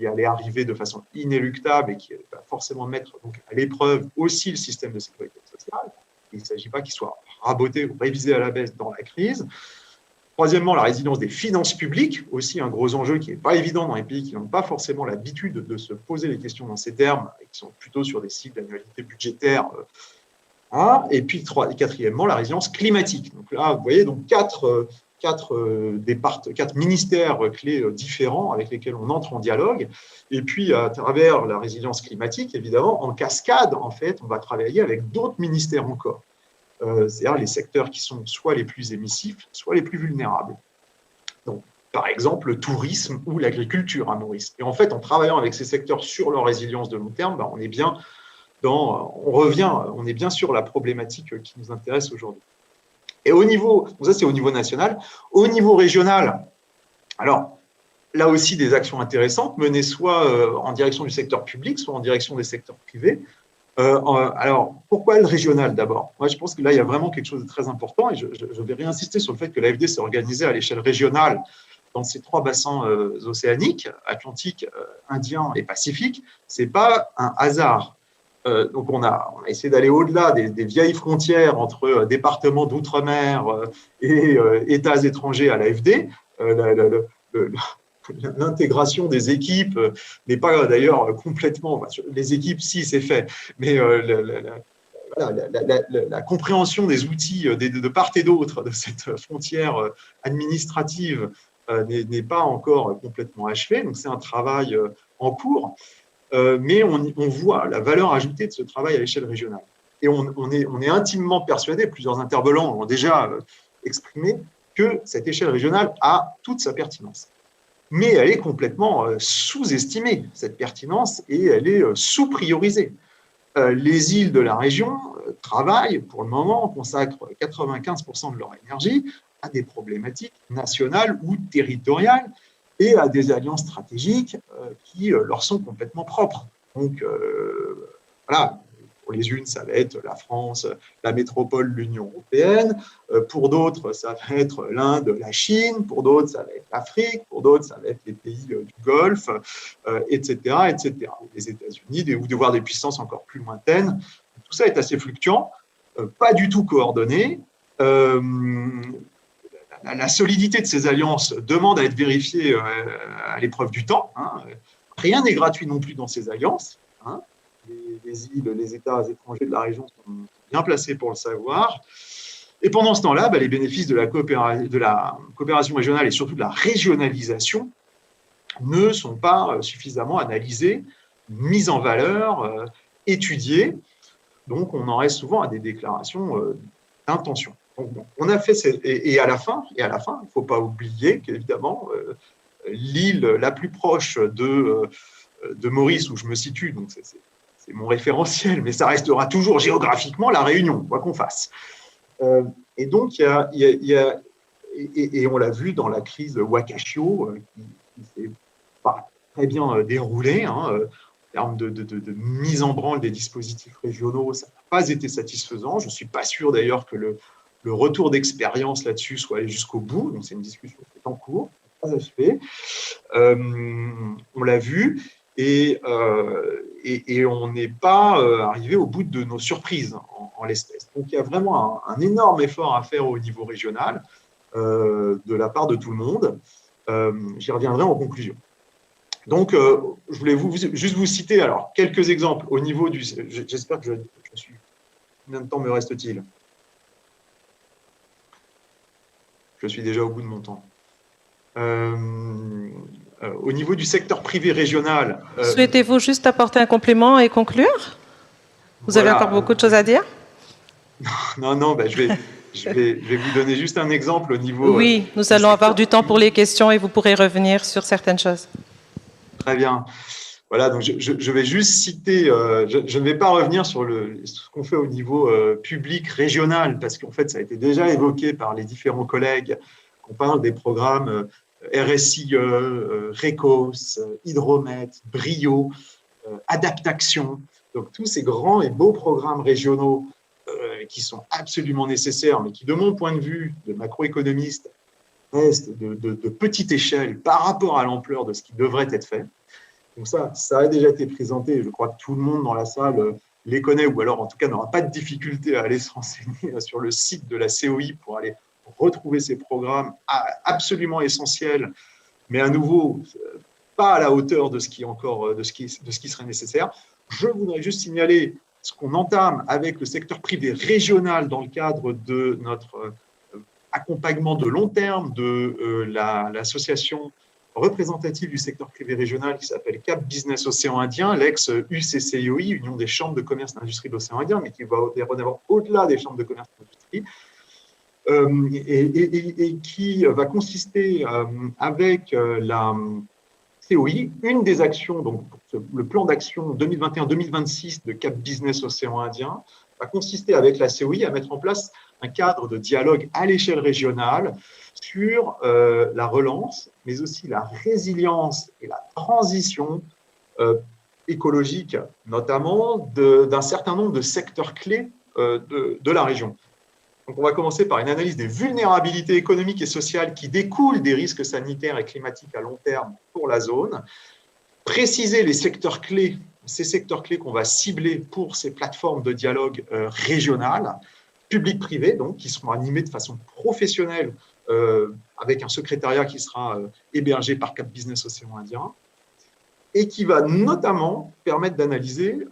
allait arriver de façon inéluctable et qui va forcément mettre donc, à l'épreuve aussi le système de sécurité sociale. Il ne s'agit pas qu'il soit raboté ou révisé à la baisse dans la crise. Troisièmement, la résilience des finances publiques, aussi un gros enjeu qui n'est pas évident dans les pays qui n'ont pas forcément l'habitude de se poser les questions dans ces termes et qui sont plutôt sur des cycles d'annualité budgétaire. Et puis, quatrièmement, la résilience climatique. Donc là, vous voyez, donc quatre ministères clés différents avec lesquels on entre en dialogue. Et puis, à travers la résilience climatique, évidemment, en cascade, en fait, on va travailler avec d'autres ministères encore. C'est-à-dire les secteurs qui sont soit les plus émissifs, soit les plus vulnérables. Donc, par exemple, le tourisme ou l'agriculture à Maurice. Et en fait, en travaillant avec ces secteurs sur leur résilience de long terme, on est bien on est bien sur la problématique qui nous intéresse aujourd'hui. Et au niveau, donc ça c'est au niveau national, au niveau régional, alors là aussi des actions intéressantes menées soit en direction du secteur public, soit en direction des secteurs privés. Alors, pourquoi le régional d'abord? Moi, je pense que là, il y a vraiment quelque chose de très important et je vais réinsister sur le fait que l'AFD s'est organisée à l'échelle régionale dans ces trois bassins océaniques, Atlantique, Indien et Pacifique. Ce n'est pas un hasard. Donc, on a essayé d'aller au-delà des vieilles frontières entre départements d'outre-mer et États étrangers à l'AFD. L'intégration des équipes n'est pas d'ailleurs complètement… Les équipes, si, c'est fait, mais la compréhension des outils de part et d'autre de cette frontière administrative n'est pas encore complètement achevée. Donc, c'est un travail en cours. Mais on voit la valeur ajoutée de ce travail à l'échelle régionale. Et on est intimement persuadé, plusieurs intervenants ont déjà exprimé, que cette échelle régionale a toute sa pertinence. Mais elle est complètement sous-estimée, cette pertinence, et elle est sous-priorisée. Les îles de la région travaillent, pour le moment, consacrent 95% de leur énergie à des problématiques nationales ou territoriales, et à des alliances stratégiques qui leur sont complètement propres. Donc, voilà, pour les unes, ça va être la France, la métropole, l'Union européenne. Pour d'autres, ça va être l'Inde, la Chine. Pour d'autres, ça va être l'Afrique. Pour d'autres, ça va être les pays du Golfe, etc., etc. Les États-Unis, ou de voir des puissances encore plus lointaines. Tout ça est assez fluctuant, pas du tout coordonné. La solidité de ces alliances demande à être vérifiée à l'épreuve du temps. Rien n'est gratuit non plus dans ces alliances. Les îles, les États étrangers de la région sont bien placés pour le savoir. Et pendant ce temps-là, les bénéfices de la coopération régionale et surtout de la régionalisation ne sont pas suffisamment analysés, mis en valeur, étudiés. Donc, on en reste souvent à des déclarations d'intention. Donc, on a fait et à la fin, il ne faut pas oublier qu'évidemment, l'île la plus proche de Maurice, où je me situe, donc c'est mon référentiel, mais ça restera toujours géographiquement la Réunion, quoi qu'on fasse. Et donc, et on l'a vu dans la crise Wakashio, qui s'est pas très bien déroulée, en termes de mise en branle des dispositifs régionaux, ça n'a pas été satisfaisant. Je ne suis pas sûr d'ailleurs que le retour d'expérience là-dessus soit allé jusqu'au bout. Donc, c'est une discussion qui est en cours, pas achevée. On l'a vu. Et on n'est pas arrivé au bout de nos surprises en l'espèce. Donc, il y a vraiment un énorme effort à faire au niveau régional de la part de tout le monde. J'y reviendrai en conclusion. Donc, je voulais juste vous citer alors, quelques exemples au niveau du… J'espère que je suis… Combien de temps me reste-t-il? Je suis déjà au bout de mon temps. Au niveau du secteur privé régional… Souhaitez-vous juste apporter un complément et conclure? Vous avez encore beaucoup de choses à dire? Non, je vais vous donner juste un exemple au niveau… Oui, nous allons avoir du temps pour les questions et vous pourrez revenir sur certaines choses. Très bien. Voilà, donc je vais juste citer, je ne vais pas revenir sur ce qu'on fait au niveau public, régional, parce qu'en fait, ça a été déjà évoqué par les différents collègues. On parle des programmes RSIE, RECOS, Hydromet, Brio, Adaptation. Donc, tous ces grands et beaux programmes régionaux qui sont absolument nécessaires, mais qui, de mon point de vue de macroéconomiste, restent de petite échelle par rapport à l'ampleur de ce qui devrait être fait. Donc ça a déjà été présenté. Je crois que tout le monde dans la salle les connaît, ou alors en tout cas n'aura pas de difficulté à aller se renseigner sur le site de la COI pour aller retrouver ces programmes absolument essentiels, mais à nouveau pas à la hauteur de ce qui serait nécessaire. Je voudrais juste signaler ce qu'on entame avec le secteur privé régional dans le cadre de notre accompagnement de long terme de l'association représentative du secteur privé régional qui s'appelle Cap Business Océan Indien, l'ex-UCCIOI, Union des chambres de commerce et d'industrie de l'océan Indien, mais qui va au-delà des chambres de commerce et d'industrie, et qui va consister avec la COI, une des actions, donc le plan d'action 2021-2026 de Cap Business Océan Indien, va consister avec la COI à mettre en place un cadre de dialogue à l'échelle régionale sur la relance, mais aussi la résilience et la transition écologique, notamment d'un certain nombre de secteurs clés de la région. Donc, on va commencer par une analyse des vulnérabilités économiques et sociales qui découlent des risques sanitaires et climatiques à long terme pour la zone, préciser les secteurs clés, ces secteurs clés qu'on va cibler pour ces plateformes de dialogue régionales, public-privé, donc, qui seront animées de façon professionnelle avec un secrétariat qui sera hébergé par Cap Business Océan Indien, et qui va notamment permettre d'analyser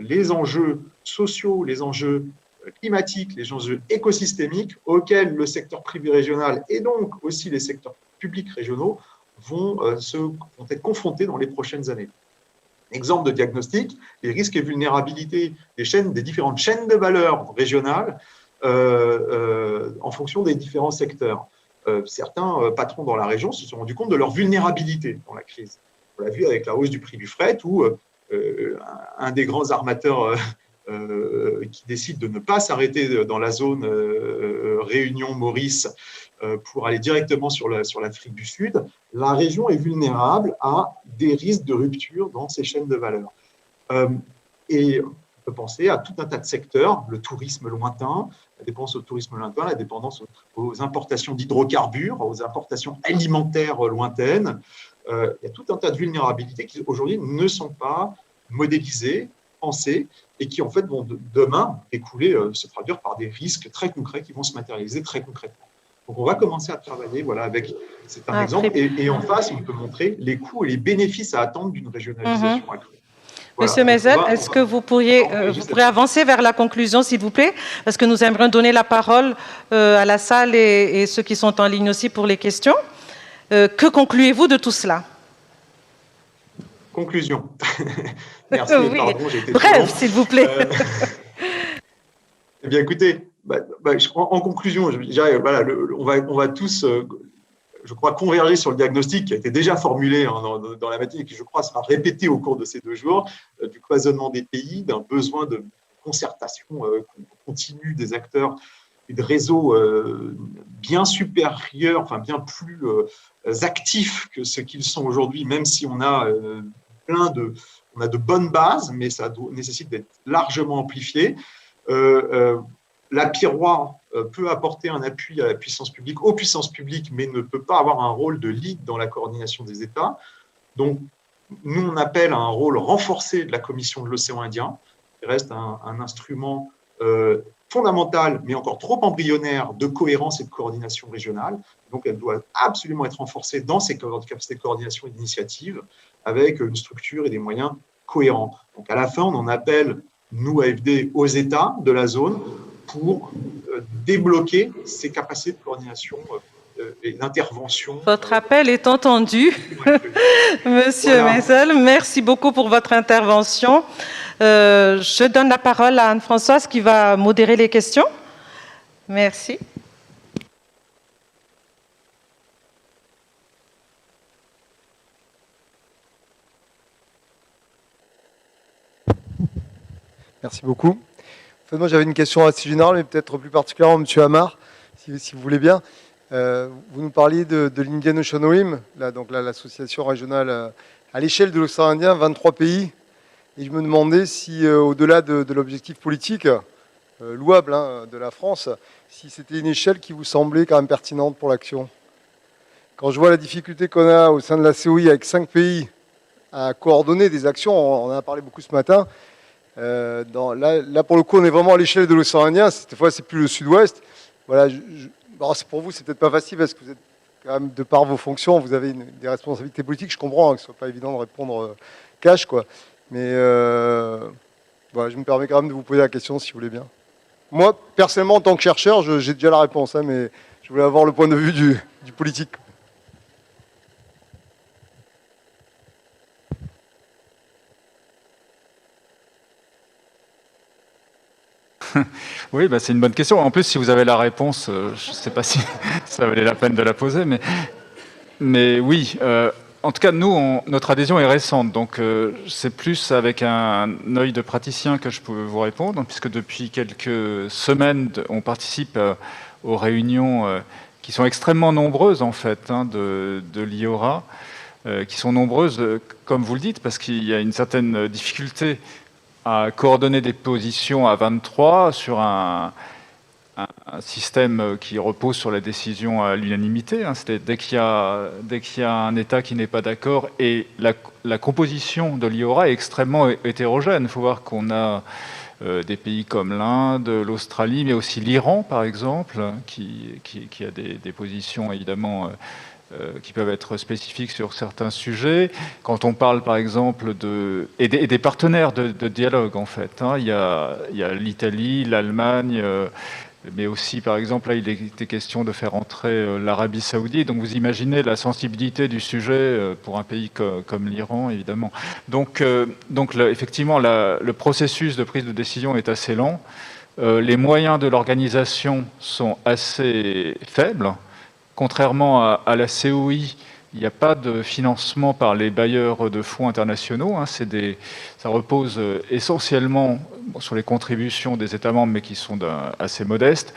les enjeux sociaux, les enjeux climatiques, les enjeux écosystémiques auxquels le secteur privé régional et donc aussi les secteurs publics régionaux vont être confrontés dans les prochaines années. Exemple de diagnostic, les risques et vulnérabilités des différentes chaînes de valeur régionales en fonction des différents secteurs. Certains patrons dans la région se sont rendus compte de leur vulnérabilité dans la crise. On l'a vu avec la hausse du prix du fret où un des grands armateurs qui décide de ne pas s'arrêter dans la zone Réunion-Maurice pour aller directement sur l'Afrique du Sud, la région est vulnérable à des risques de rupture dans ces chaînes de valeur. Et on peut penser à tout un tas de secteurs, le tourisme lointain, la dépendance au tourisme lointain, la dépendance aux importations d'hydrocarbures, aux importations alimentaires lointaines. Il y a tout un tas de vulnérabilités qui aujourd'hui ne sont pas modélisées, pensées, et qui en fait vont demain découler, se traduire par des risques très concrets qui vont se matérialiser très concrètement. Donc on va commencer à travailler, voilà, c'est un exemple, et en face on peut montrer les coûts et les bénéfices à attendre d'une régionalisation accrue. Voilà. Monsieur Mézel, est-ce que vous pourriez avancer vers la conclusion, s'il vous plaît, parce que nous aimerions donner la parole à la salle et ceux qui sont en ligne aussi pour les questions. Que concluez-vous de tout cela? Conclusion. Merci, oui. pardon, j'ai été bref, s'il vous plaît. Eh bien, écoutez, en conclusion, je dirais, voilà, on va tous, je crois, converger sur le diagnostic qui a été déjà formulé dans la matinée et qui, je crois, sera répété au cours de ces 2 jours, du cloisonnement des pays, d'un besoin de concertation continue des acteurs et de réseaux bien supérieurs, enfin bien plus actifs que ce qu'ils sont aujourd'hui, même si on a on a de bonnes bases, mais ça nécessite d'être largement amplifié. La Piroie peut apporter un appui à la puissance publique, aux puissances publiques, mais ne peut pas avoir un rôle de lead dans la coordination des États. Donc, nous, on appelle à un rôle renforcé de la Commission de l'océan Indien, qui reste un instrument fondamental, mais encore trop embryonnaire, de cohérence et de coordination régionale. Donc, elle doit absolument être renforcée dans ses capacités de coordination et d'initiative, avec une structure et des moyens cohérents. Donc, à la fin, on en appelle, nous, AFD, aux États de la zone pour débloquer ces capacités de coordination et d'intervention. Votre appel est entendu. Monsieur Mézel, merci beaucoup pour votre intervention. Je donne la parole à Anne-Françoise qui va modérer les questions. Merci. Merci beaucoup. En fait, moi, j'avais une question assez générale, mais peut-être plus particulièrement M. Amar, si vous voulez bien. Vous nous parliez de l'Indian Ocean Rim, donc l'association régionale à l'échelle de l'océan Indien, 23 pays. Et je me demandais si, au-delà de l'objectif politique, louable de la France, si c'était une échelle qui vous semblait quand même pertinente pour l'action. Quand je vois la difficulté qu'on a au sein de la COI avec 5 pays à coordonner des actions, on en a parlé beaucoup ce matin, là, pour le coup, on est vraiment à l'échelle de l'océan Indien, cette fois, c'est plus le sud-ouest. Voilà, pour vous, c'est peut-être pas facile parce que vous êtes quand même, de par vos fonctions, vous avez des responsabilités politiques, je comprends que ce soit pas évident de répondre cash, quoi. Mais voilà, je me permets quand même de vous poser la question, si vous voulez bien. Moi, personnellement, en tant que chercheur, j'ai déjà la réponse, mais je voulais avoir le point de vue du politique. Oui, bah, c'est une bonne question. En plus, si vous avez la réponse, je ne sais pas si ça valait la peine de la poser, mais oui. En tout cas, nous, notre adhésion est récente, donc c'est plus avec un œil de praticien que je peux vous répondre, puisque depuis quelques semaines, on participe aux réunions qui sont extrêmement nombreuses, en fait, de l'IORA, qui sont nombreuses, comme vous le dites, parce qu'il y a une certaine difficulté à coordonner des positions à 23 sur un système qui repose sur la décision à l'unanimité. Dès qu'il y a un État qui n'est pas d'accord, et la composition de l'IORA est extrêmement hétérogène. Il faut voir qu'on a des pays comme l'Inde, l'Australie, mais aussi l'Iran, par exemple, qui a des positions évidemment qui peuvent être spécifiques sur certains sujets. Quand on parle, par exemple, et des partenaires de dialogue, en fait. Il y a l'Italie, l'Allemagne, mais aussi, par exemple, là, il était question de faire entrer l'Arabie Saoudite. Donc, vous imaginez la sensibilité du sujet pour un pays comme l'Iran, évidemment. Donc effectivement, le processus de prise de décision est assez lent. Les moyens de l'organisation sont assez faibles. Contrairement à la COI, il n'y a pas de financement par les bailleurs de fonds internationaux. Ça repose essentiellement sur les contributions des États membres, mais qui sont assez modestes,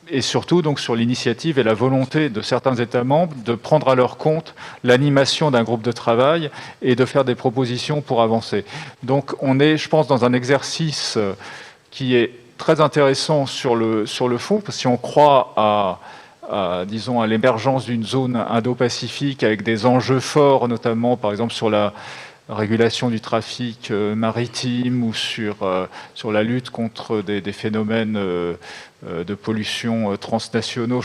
et surtout donc sur l'initiative et la volonté de certains États membres de prendre à leur compte l'animation d'un groupe de travail et de faire des propositions pour avancer. Donc on est, je pense, dans un exercice qui est très intéressant sur le fond, parce que si on croit disons, à l'émergence d'une zone indo-pacifique avec des enjeux forts, notamment par exemple sur la régulation du trafic maritime ou sur la lutte contre des phénomènes de pollution transnationaux.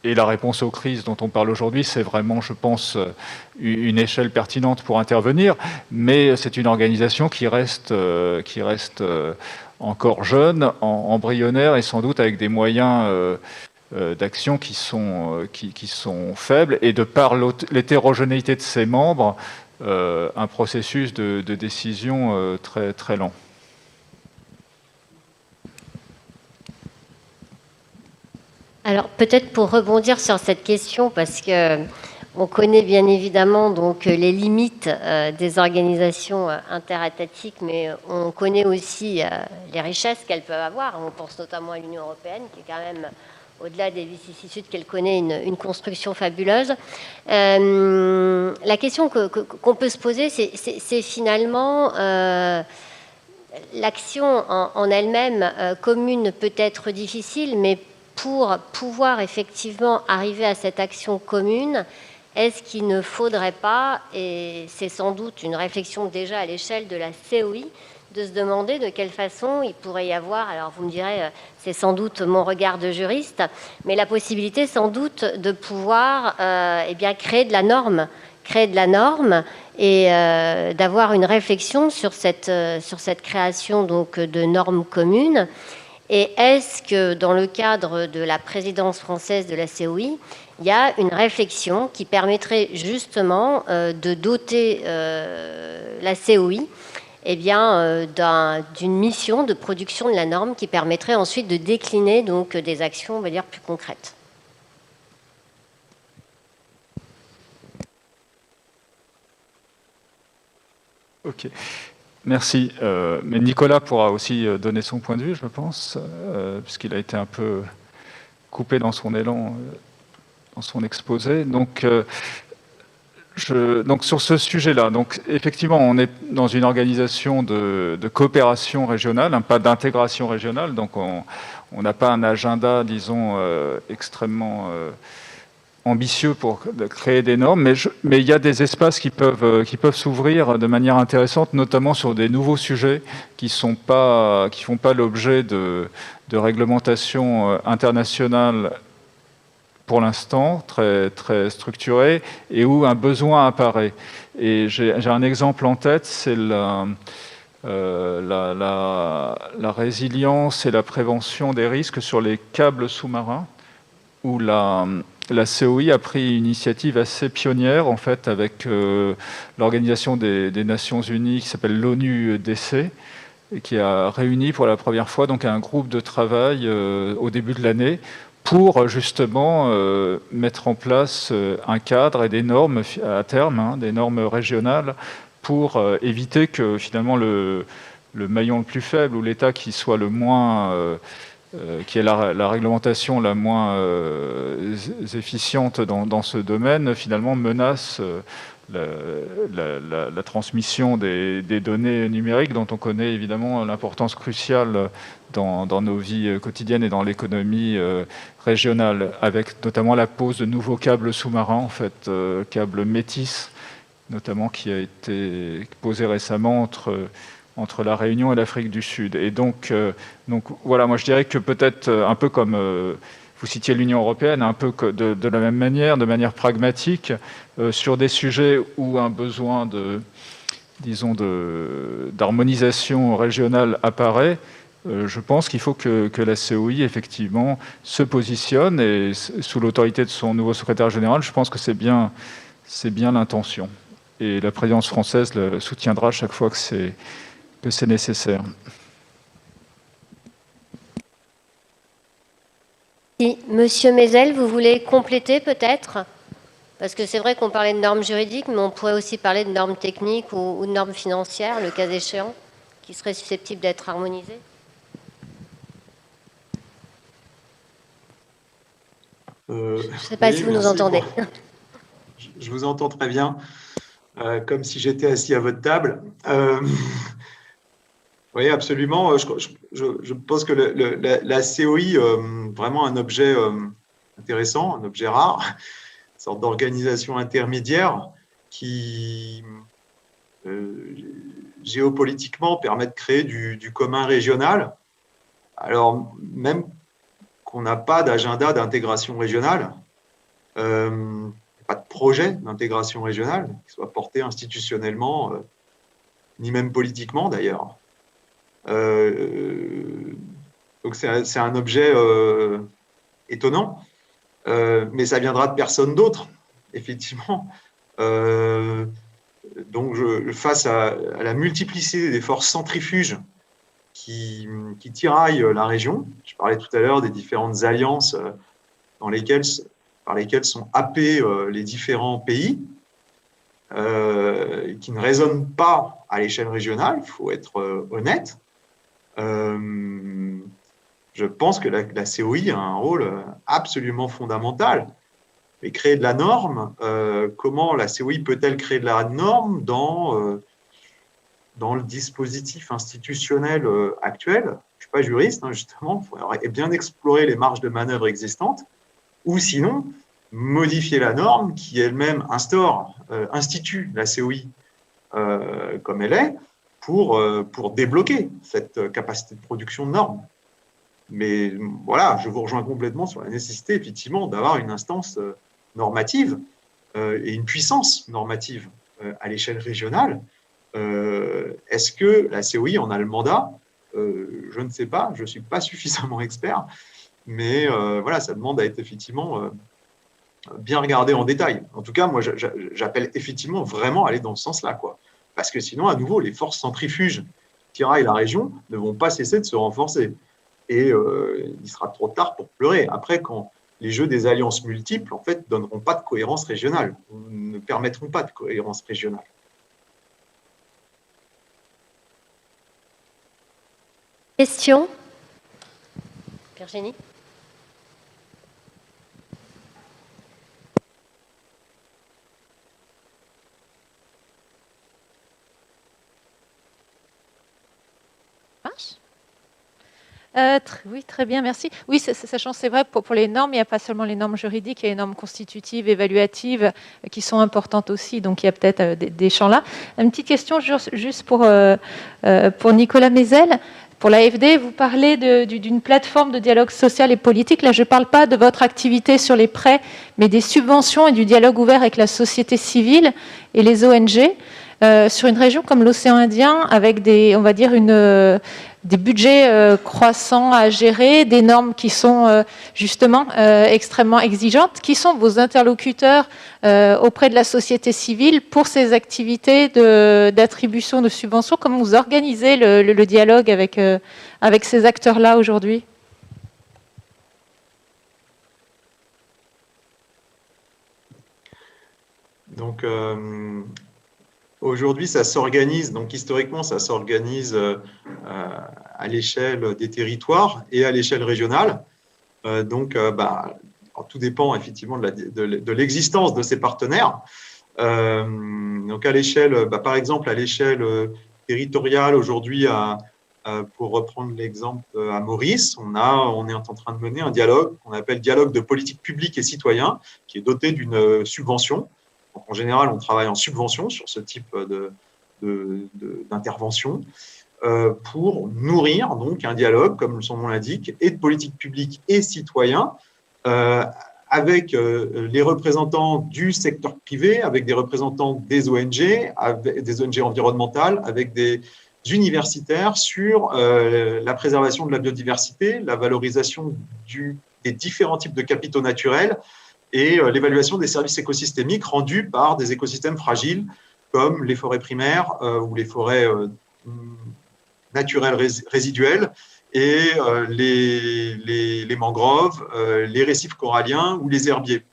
Et la réponse aux crises dont on parle aujourd'hui, c'est vraiment, je pense, une échelle pertinente pour intervenir, mais c'est une organisation qui reste encore jeune, embryonnaire, et sans doute avec des moyens d'action qui sont faibles, et de par l'hétérogénéité de ses membres, un processus de décision très, très lent. Alors peut-être pour rebondir sur cette question, parce que on connaît bien évidemment donc les limites des organisations interétatiques, mais on connaît aussi les richesses qu'elles peuvent avoir. On pense notamment à l'Union européenne, qui est quand même, au-delà des vicissitudes qu'elle connaît, une construction fabuleuse. La question qu'on peut se poser, c'est finalement l'action en elle-même commune peut être difficile, mais pour pouvoir effectivement arriver à cette action commune, est-ce qu'il ne faudrait pas, et c'est sans doute une réflexion déjà à l'échelle de la COI, de se demander de quelle façon il pourrait y avoir, alors vous me direz, c'est sans doute mon regard de juriste, mais la possibilité sans doute de pouvoir créer de la norme et d'avoir une réflexion sur cette création donc, de normes communes. Et est-ce que dans le cadre de la présidence française de la COI, il y a une réflexion qui permettrait justement de doter la COI d'une mission de production de la norme qui permettrait ensuite de décliner donc, des actions, on va dire, plus concrètes? Ok. Merci. Mais Nicolas pourra aussi donner son point de vue, je pense, puisqu'il a été un peu coupé dans son élan, dans son exposé. Donc sur ce sujet-là, donc effectivement, on est dans une organisation de coopération régionale, hein, pas d'intégration régionale. Donc on n'a pas un agenda, disons, extrêmement ambitieux pour créer des normes, mais il y a des espaces qui peuvent s'ouvrir de manière intéressante, notamment sur des nouveaux sujets qui font pas l'objet de réglementations internationales pour l'instant, très, très structurées, et où un besoin apparaît. Et j'ai un exemple en tête, c'est la résilience et la prévention des risques sur les câbles sous-marins, où la COI a pris une initiative assez pionnière, en fait, avec l'Organisation des Nations Unies qui s'appelle l'ONU-DC, et qui a réuni pour la première fois donc, un groupe de travail au début de l'année pour justement mettre en place un cadre et des normes à terme, hein, des normes régionales, pour éviter que finalement le maillon le plus faible ou l'État qui soit le moins... qui est la réglementation la moins efficiente dans ce domaine, finalement menace la transmission des données numériques, dont on connaît évidemment l'importance cruciale dans nos vies quotidiennes et dans l'économie régionale, avec notamment la pose de nouveaux câbles sous-marins, en fait, câbles Métis, notamment qui a été posé récemment entre la Réunion et l'Afrique du Sud. Et donc voilà, moi je dirais que peut-être un peu comme vous citiez l'Union européenne, un peu de la même manière, de manière pragmatique, sur des sujets où un besoin d'harmonisation régionale apparaît, je pense qu'il faut que la COI effectivement se positionne, et sous l'autorité de son nouveau secrétaire général, je pense que c'est bien l'intention. Et la présidence française le soutiendra chaque fois que c'est nécessaire. Monsieur Mézel, vous voulez compléter peut-être? Parce que c'est vrai qu'on parlait de normes juridiques, mais on pourrait aussi parler de normes techniques ou de normes financières, le cas échéant, qui seraient susceptibles d'être harmonisées. Je ne sais pas si vous nous entendez. Je vous entends très bien, comme si j'étais assis à votre table. Oui, absolument. Je pense que la COI, vraiment un objet intéressant, un objet rare, une sorte d'organisation intermédiaire qui, géopolitiquement, permet de créer du commun régional. Alors, même qu'on n'a pas d'agenda d'intégration régionale, pas de projet d'intégration régionale qui soit porté institutionnellement, ni même politiquement d'ailleurs. Donc c'est un objet étonnant, mais ça viendra de personne d'autre, effectivement. Donc face à la multiplicité des forces centrifuges qui tiraillent la région, je parlais tout à l'heure des différentes alliances par lesquelles sont happés les différents pays, qui ne résonnent pas à l'échelle régionale, il faut être honnête. Je pense que la COI a un rôle absolument fondamental. Mais créer de la norme, comment la COI peut-elle créer de la norme dans le dispositif institutionnel actuel? Je ne suis pas juriste, hein, justement, il faudrait bien explorer les marges de manœuvre existantes, ou sinon modifier la norme qui elle-même institue la COI comme elle est, pour débloquer cette capacité de production de normes. Mais voilà, je vous rejoins complètement sur la nécessité, effectivement, d'avoir une instance normative et une puissance normative à l'échelle régionale. Est-ce que la COI en a le mandat? Je ne sais pas, je ne suis pas suffisamment expert, mais voilà, ça demande à être effectivement bien regardé en détail. En tout cas, moi, j'appelle effectivement vraiment à aller dans ce sens-là, quoi. Parce que sinon, à nouveau, les forces centrifuges qui tiraillent la région ne vont pas cesser de se renforcer. Et il sera trop tard pour pleurer. Après, quand les jeux des alliances multiples, en fait, ne donneront pas de cohérence régionale, ne permettront pas de cohérence régionale. Question? Virginie? Oui, très bien, merci. Oui, sachant, c'est vrai, pour les normes, il n'y a pas seulement les normes juridiques, il y a les normes constitutives, évaluatives, qui sont importantes aussi, donc il y a peut-être des champs là. Une petite question juste pour Nicolas Mézel. Pour l'AFD, vous parlez d'une plateforme de dialogue social et politique. Là, je ne parle pas de votre activité sur les prêts, mais des subventions et du dialogue ouvert avec la société civile et les ONG. Sur une région comme l'océan Indien, avec on va dire des budgets croissants à gérer, des normes qui sont justement extrêmement exigeantes, qui sont vos interlocuteurs auprès de la société civile pour ces activités d'attribution de subventions? Comment vous organisez le dialogue avec ces acteurs-là aujourd'hui? Donc, aujourd'hui, ça s'organise, donc historiquement, ça s'organise à l'échelle des territoires et à l'échelle régionale. Tout dépend effectivement de l'existence de ces partenaires. Donc, à l'échelle, par exemple, à l'échelle territoriale, aujourd'hui, pour reprendre l'exemple à Maurice, on est en train de mener un dialogue qu'on appelle dialogue de politique publique et citoyen, qui est doté d'une subvention. En général, on travaille en subvention sur ce type d'intervention pour nourrir donc un dialogue, comme son nom l'indique, et de politique publique et citoyen, avec les représentants du secteur privé, avec des représentants des ONG environnementales, avec des universitaires sur la préservation de la biodiversité, la valorisation des différents types de capitaux naturels, et l'évaluation des services écosystémiques rendus par des écosystèmes fragiles comme les forêts primaires ou les forêts naturelles résiduelles et les mangroves, les récifs coralliens ou les herbiers.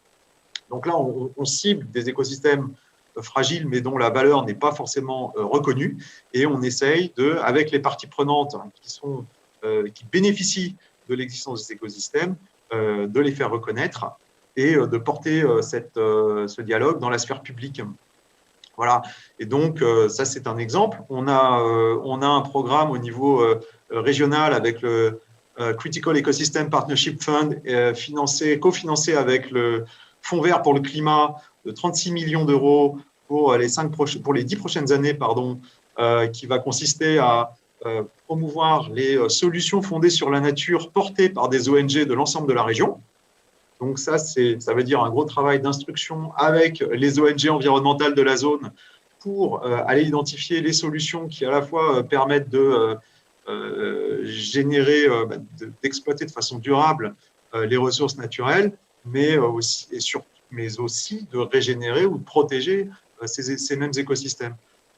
Donc là, on cible des écosystèmes fragiles mais dont la valeur n'est pas forcément reconnue, et on essaye, avec les parties prenantes qui bénéficient de l'existence de ces écosystèmes, de les faire reconnaître et de porter ce dialogue dans la sphère publique. Voilà. Et donc, ça, c'est un exemple. On a un programme au niveau régional avec le Critical Ecosystem Partnership Fund, cofinancé avec le Fonds vert pour le climat de 36 millions d'euros pour les 10 prochaines années, qui va consister à promouvoir les solutions fondées sur la nature portées par des ONG de l'ensemble de la région. Donc ça veut dire un gros travail d'instruction avec les ONG environnementales de la zone pour aller identifier les solutions qui à la fois permettent de générer, d'exploiter de façon durable les ressources naturelles, mais aussi de régénérer ou de protéger ces mêmes écosystèmes.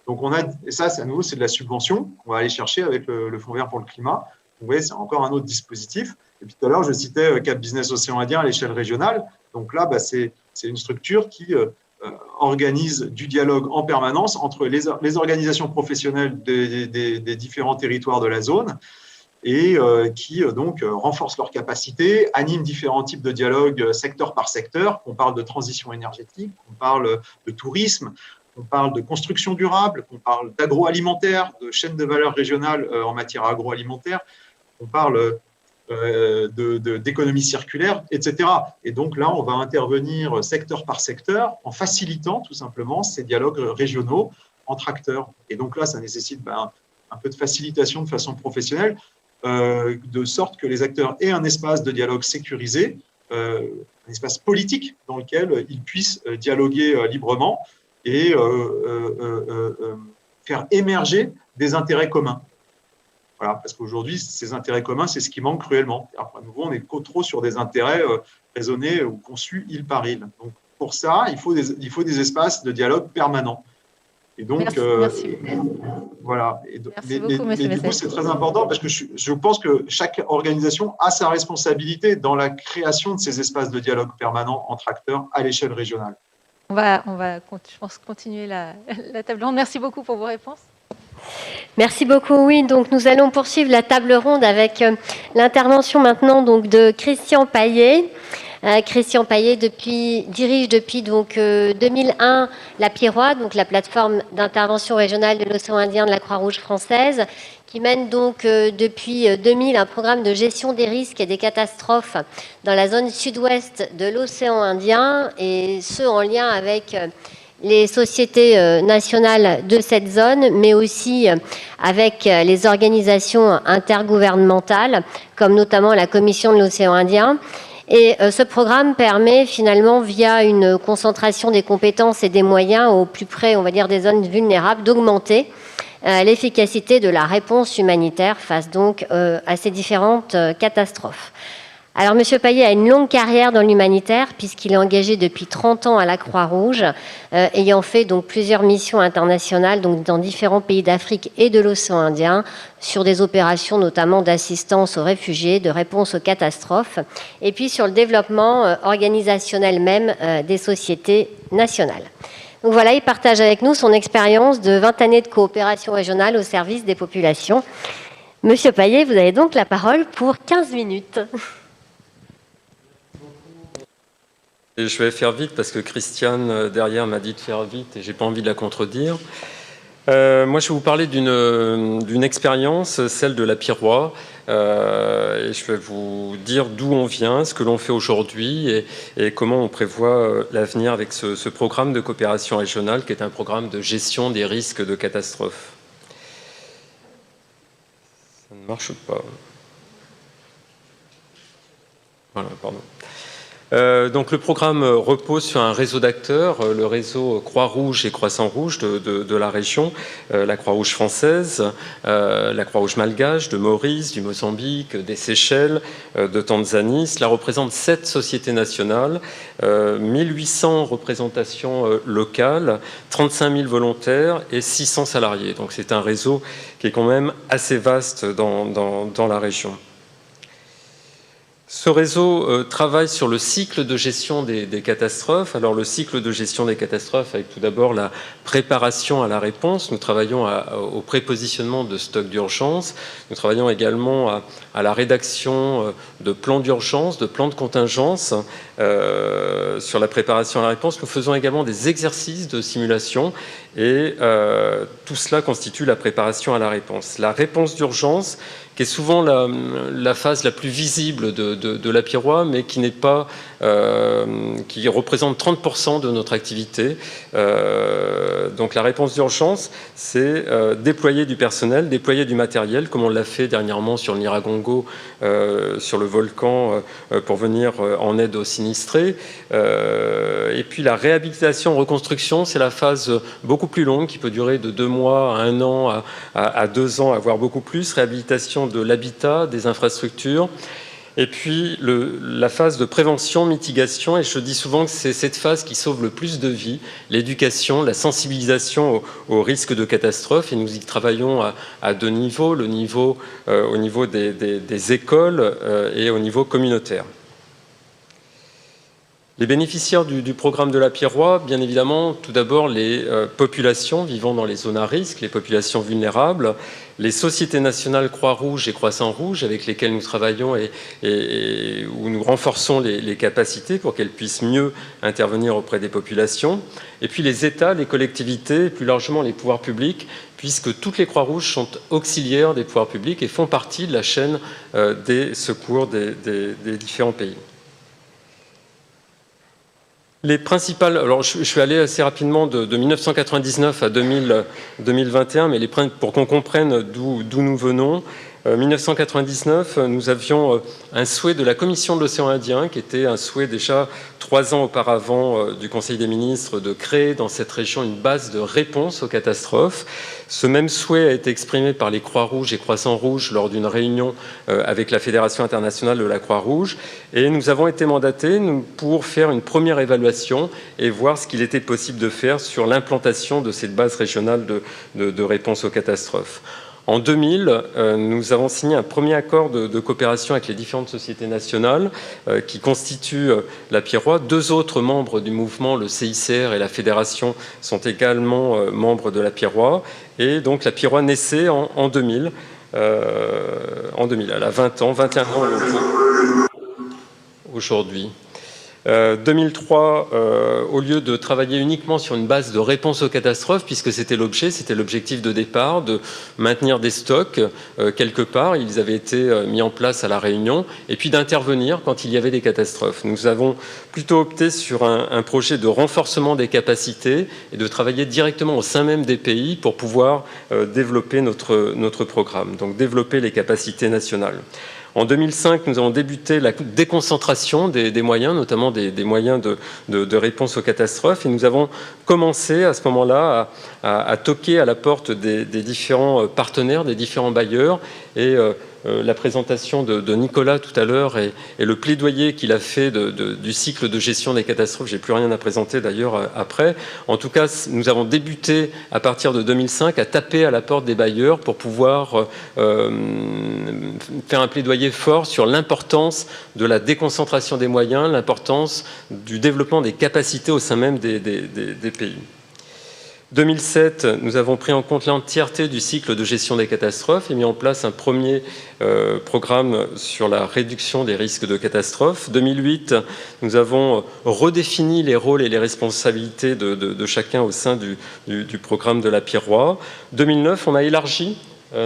Donc et ça, à nouveau, c'est de la subvention qu'on va aller chercher avec le Fonds vert pour le climat. Vous voyez, c'est encore un autre dispositif. Et puis tout à l'heure, je citais Cap Business Océan Indien à l'échelle régionale. Donc là, c'est une structure qui organise du dialogue en permanence entre les organisations professionnelles des différents territoires de la zone et qui donc renforce leurs capacités, anime différents types de dialogues secteur par secteur. On parle de transition énergétique, on parle de tourisme, on parle de construction durable, on parle d'agroalimentaire, de chaîne de valeur régionale en matière agroalimentaire, on parle d'économie circulaire, etc. Et donc là, on va intervenir secteur par secteur en facilitant tout simplement ces dialogues régionaux entre acteurs. Et donc là, ça nécessite un peu de facilitation de façon professionnelle, de sorte que les acteurs aient un espace de dialogue sécurisé, un espace politique dans lequel ils puissent dialoguer librement et faire émerger des intérêts communs. Voilà, parce qu'aujourd'hui, ces intérêts communs, c'est ce qui manque cruellement. Après, à nouveau, on est trop sur des intérêts raisonnés ou conçus île par île. Donc, pour ça, il faut des espaces de dialogue permanents. Et donc, merci. Voilà. Merci beaucoup, monsieur du coup, c'est très important parce que je pense que chaque organisation a sa responsabilité dans la création de ces espaces de dialogue permanents entre acteurs à l'échelle régionale. On va, je pense, continuer la table ronde. Merci beaucoup pour vos réponses. Merci beaucoup. Oui, donc nous allons poursuivre la table ronde avec l'intervention maintenant donc de Christian Paillet. Christian Paillet dirige depuis donc 2001 la PIROA, donc la plateforme d'intervention régionale de l'océan Indien de la Croix-Rouge française, qui mène donc depuis 2000 un programme de gestion des risques et des catastrophes dans la zone sud-ouest de l'océan Indien, et ce en lien avec les sociétés nationales de cette zone, mais aussi avec les organisations intergouvernementales, comme notamment la Commission de l'océan Indien. Et ce programme permet finalement, via une concentration des compétences et des moyens au plus près, on va dire, des zones vulnérables, d'augmenter l'efficacité de la réponse humanitaire face donc à ces différentes catastrophes. Alors, M. Paillet a une longue carrière dans l'humanitaire, puisqu'il est engagé depuis 30 ans à la Croix-Rouge, ayant fait donc plusieurs missions internationales donc dans différents pays d'Afrique et de l'océan Indien, sur des opérations notamment d'assistance aux réfugiés, de réponse aux catastrophes, et puis sur le développement organisationnel même des sociétés nationales. Donc voilà, il partage avec nous son expérience de 20 années de coopération régionale au service des populations. Monsieur Paillet, vous avez donc la parole pour 15 minutes. Et je vais faire vite parce que Christiane, derrière, m'a dit de faire vite et j'ai pas envie de la contredire. Moi, je vais vous parler d'une expérience, celle de la PIROA. Et je vais vous dire d'où on vient, ce que l'on fait aujourd'hui et comment on prévoit l'avenir avec ce programme de coopération régionale qui est un programme de gestion des risques de catastrophes. Ça ne marche pas. Voilà, pardon. Donc le programme repose sur un réseau d'acteurs, le réseau Croix-Rouge et Croissant-Rouge de la région, la Croix-Rouge française, la Croix-Rouge malgache, de Maurice, du Mozambique, des Seychelles, de Tanzanie. Cela représente 7 sociétés nationales, 1800 représentations locales, 35 000 volontaires et 600 salariés. Donc c'est un réseau qui est quand même assez vaste dans la région. Ce réseau travaille sur le cycle de gestion des catastrophes. Alors le cycle de gestion des catastrophes avec tout d'abord la préparation à la réponse. Nous travaillons au prépositionnement de stocks d'urgence. Nous travaillons également à la rédaction de plans d'urgence, de plans de contingence sur la préparation à la réponse. Nous faisons également des exercices de simulation et tout cela constitue la préparation à la réponse. La réponse d'urgence, qui est souvent la phase la plus visible de la PIROA, mais qui n'est pas, qui représente 30% de notre activité. Donc la réponse d'urgence, c'est déployer du personnel, déployer du matériel, comme on l'a fait dernièrement sur le Nyiragongo, sur le volcan, pour venir en aide aux sinistrés. Et puis la réhabilitation, reconstruction, c'est la phase beaucoup plus longue, qui peut durer de 2 mois à 1 an, à 2 ans, voire beaucoup plus. Réhabilitation de l'habitat, des infrastructures. Et puis la phase de prévention, mitigation, et je dis souvent que c'est cette phase qui sauve le plus de vies, l'éducation, la sensibilisation aux risques de catastrophe, et nous y travaillons à 2 niveaux, au niveau des écoles et au niveau communautaire. Les bénéficiaires du programme de la PIROA, bien évidemment, tout d'abord les populations vivant dans les zones à risque, les populations vulnérables, les sociétés nationales Croix-Rouge et Croissant-Rouge avec lesquelles nous travaillons et où nous renforçons les capacités pour qu'elles puissent mieux intervenir auprès des populations, et puis les États, les collectivités et plus largement les pouvoirs publics, puisque toutes les Croix-Rouges sont auxiliaires des pouvoirs publics et font partie de la chaîne des secours des différents pays. Les principales, alors je vais aller assez rapidement de 1999 à 2021, mais pour qu'on comprenne d'où nous venons. 1999, nous avions un souhait de la Commission de l'océan Indien, qui était un souhait déjà 3 ans auparavant du Conseil des ministres, de créer dans cette région une base de réponse aux catastrophes. Ce même souhait a été exprimé par les Croix-Rouges et Croissant-Rouge lors d'une réunion avec la Fédération internationale de la Croix-Rouge. Et nous avons été mandatés pour faire une première évaluation et voir ce qu'il était possible de faire sur l'implantation de cette base régionale de réponse aux catastrophes. En 2000, nous avons signé un premier accord de coopération avec les différentes sociétés nationales qui constituent la Pierrois. 2 autres membres du mouvement, le CICR et la Fédération, sont également membres de la Pierrois. Et donc la Pierrois naissait en 2000. Elle a 20 ans, 21 ans aujourd'hui. 2003, au lieu de travailler uniquement sur une base de réponse aux catastrophes, puisque c'était l'objectif de départ, de maintenir des stocks quelque part, ils avaient été mis en place à La Réunion, et puis d'intervenir quand il y avait des catastrophes. Nous avons plutôt opté sur un projet de renforcement des capacités et de travailler directement au sein même des pays pour pouvoir développer notre programme, donc développer les capacités nationales. En 2005, nous avons débuté la déconcentration des moyens, notamment des moyens de réponse aux catastrophes. Et nous avons commencé à ce moment-là à toquer à la porte des différents partenaires, des différents bailleurs. Et la présentation de Nicolas tout à l'heure et le plaidoyer qu'il a fait du cycle de gestion des catastrophes, j'ai plus rien à présenter d'ailleurs après. En tout cas, nous avons débuté à partir de 2005 à taper à la porte des bailleurs pour pouvoir faire un plaidoyer fort sur l'importance de la déconcentration des moyens, l'importance du développement des capacités au sein même des pays. 2007, nous avons pris en compte l'entièreté du cycle de gestion des catastrophes et mis en place un premier programme sur la réduction des risques de catastrophes. 2008, nous avons redéfini les rôles et les responsabilités de chacun au sein du programme de la Pierrois. 2009, on a élargi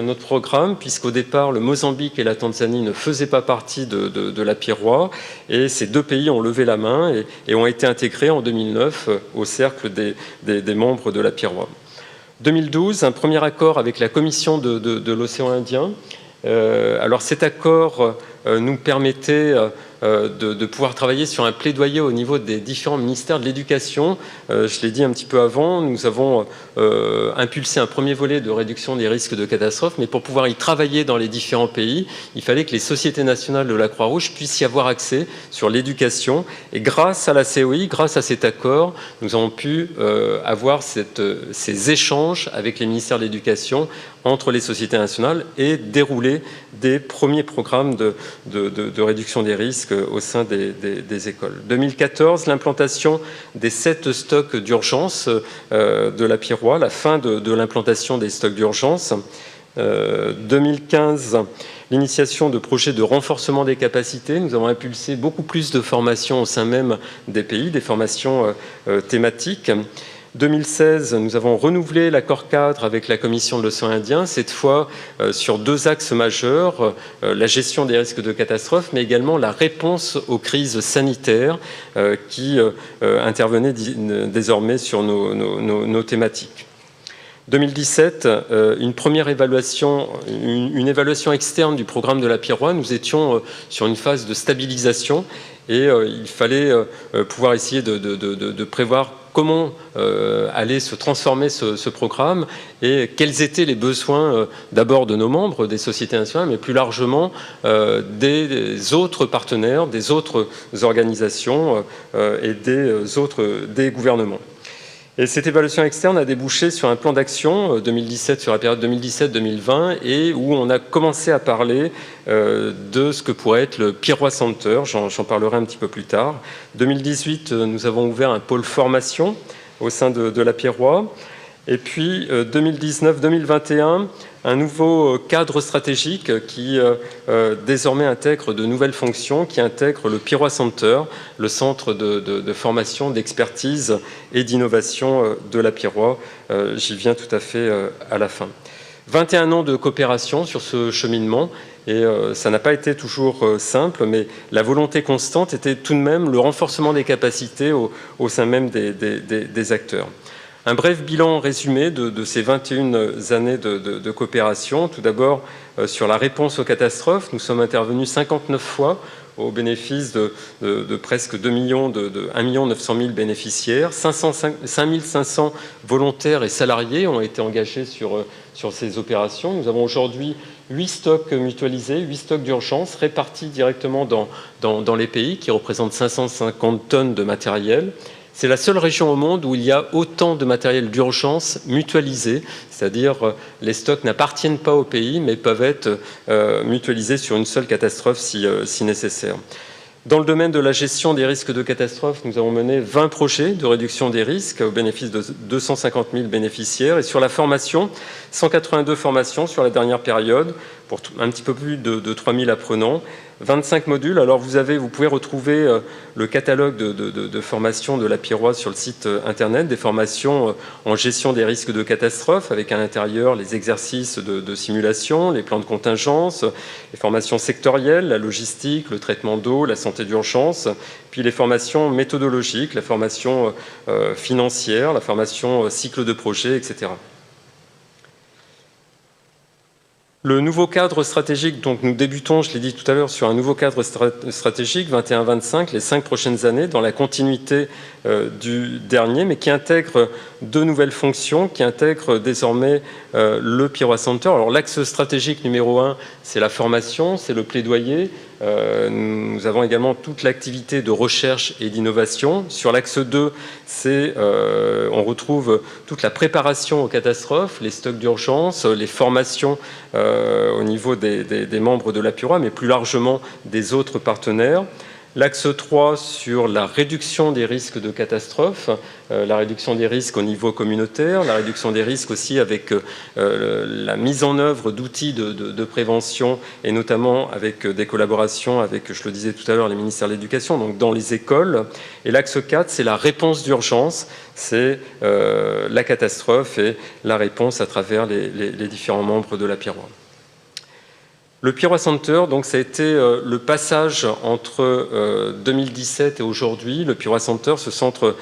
notre programme, puisqu'au départ, le Mozambique et la Tanzanie ne faisaient pas partie de la Pierrois, et ces 2 pays ont levé la main et ont été intégrés en 2009 au cercle des membres de la Pierrois. 2012, un premier accord avec la Commission de l'océan Indien. Alors cet accord nous permettait de pouvoir travailler sur un plaidoyer au niveau des différents ministères de l'éducation. Je l'ai dit un petit peu avant, nous avons impulsé un premier volet de réduction des risques de catastrophes, mais pour pouvoir y travailler dans les différents pays, il fallait que les sociétés nationales de la Croix-Rouge puissent y avoir accès sur l'éducation. Et grâce à la COI, grâce à cet accord, nous avons pu avoir ces échanges avec les ministères de l'éducation entre les sociétés nationales et dérouler des premiers programmes de réduction des risques au sein des écoles. 2014, l'implantation des 7 stocks d'urgence de la Pierrois, la fin de l'implantation des stocks d'urgence. 2015, l'initiation de projets de renforcement des capacités. Nous avons impulsé beaucoup plus de formations au sein même des pays, des formations thématiques. 2016, nous avons renouvelé l'accord cadre avec la Commission de l'océan Indien, cette fois sur 2 axes majeurs, la gestion des risques de catastrophes, mais également la réponse aux crises sanitaires qui intervenaient désormais sur nos thématiques. 2017, une première évaluation, une évaluation externe du programme de la Pierrois. Nous étions sur une phase de stabilisation et il fallait pouvoir essayer de prévoir comment allait se transformer ce programme et quels étaient les besoins d'abord de nos membres, des sociétés nationales, mais plus largement des autres partenaires, des autres organisations et des gouvernements. Et cette évaluation externe a débouché sur un plan d'action 2017, sur la période 2017-2020, et où on a commencé à parler de ce que pourrait être le Pierrois Center. J'en parlerai un petit peu plus tard. 2018, nous avons ouvert un pôle formation au sein de la Pierrois. Et puis 2019-2021, un nouveau cadre stratégique qui désormais intègre de nouvelles fonctions, qui intègre le Pierrois Center, le centre de formation, d'expertise et d'innovation de la Pierrois. J'y viens tout à fait à la fin. 21 ans de coopération sur ce cheminement, et ça n'a pas été toujours simple, mais la volonté constante était tout de même le renforcement des capacités au sein même des acteurs. Un bref bilan résumé de ces 21 années de coopération. Tout d'abord, sur la réponse aux catastrophes, nous sommes intervenus 59 fois au bénéfice de presque 1 900 000 bénéficiaires. 5 500 volontaires et salariés ont été engagés sur ces opérations. Nous avons aujourd'hui 8 stocks mutualisés, 8 stocks d'urgence répartis directement dans les pays qui représentent 550 tonnes de matériel. C'est la seule région au monde où il y a autant de matériel d'urgence mutualisé, c'est-à-dire les stocks n'appartiennent pas au pays, mais peuvent être mutualisés sur une seule catastrophe si nécessaire. Dans le domaine de la gestion des risques de catastrophe, nous avons mené 20 projets de réduction des risques au bénéfice de 250 000 bénéficiaires. Et sur la formation, 182 formations sur la dernière période pour un petit peu plus de 3 000 apprenants. 25 modules. Alors vous pouvez retrouver le catalogue de formations de la Piroise sur le site internet, des formations en gestion des risques de catastrophe, avec à l'intérieur les exercices de simulation, les plans de contingence, les formations sectorielles, la logistique, le traitement d'eau, la santé d'urgence, puis les formations méthodologiques, la formation financière, la formation cycle de projet, etc. Le nouveau cadre stratégique, donc nous débutons, je l'ai dit tout à l'heure, sur un nouveau cadre stratégique 21-25, les 5 prochaines années, dans la continuité du dernier, mais qui intègre 2 nouvelles fonctions, qui intègre désormais le Pirois Center. Alors l'axe stratégique numéro 1, c'est la formation, c'est le plaidoyer. Nous avons également toute l'activité de recherche et d'innovation. Sur l'axe 2, on retrouve toute la préparation aux catastrophes, les stocks d'urgence, les formations au niveau des membres de la Pirois, mais plus largement des autres partenaires. L'axe 3 sur la réduction des risques de catastrophes, la réduction des risques au niveau communautaire, la réduction des risques aussi avec la mise en œuvre d'outils de prévention et notamment avec des collaborations avec, je le disais tout à l'heure, les ministères de l'Éducation, donc dans les écoles. Et l'axe 4, c'est la réponse d'urgence, c'est la catastrophe et la réponse à travers les différents membres de la Pirois. Le Pirois Center, donc, ça a été le passage entre 2017 et aujourd'hui. Le Pirois Center, ce centre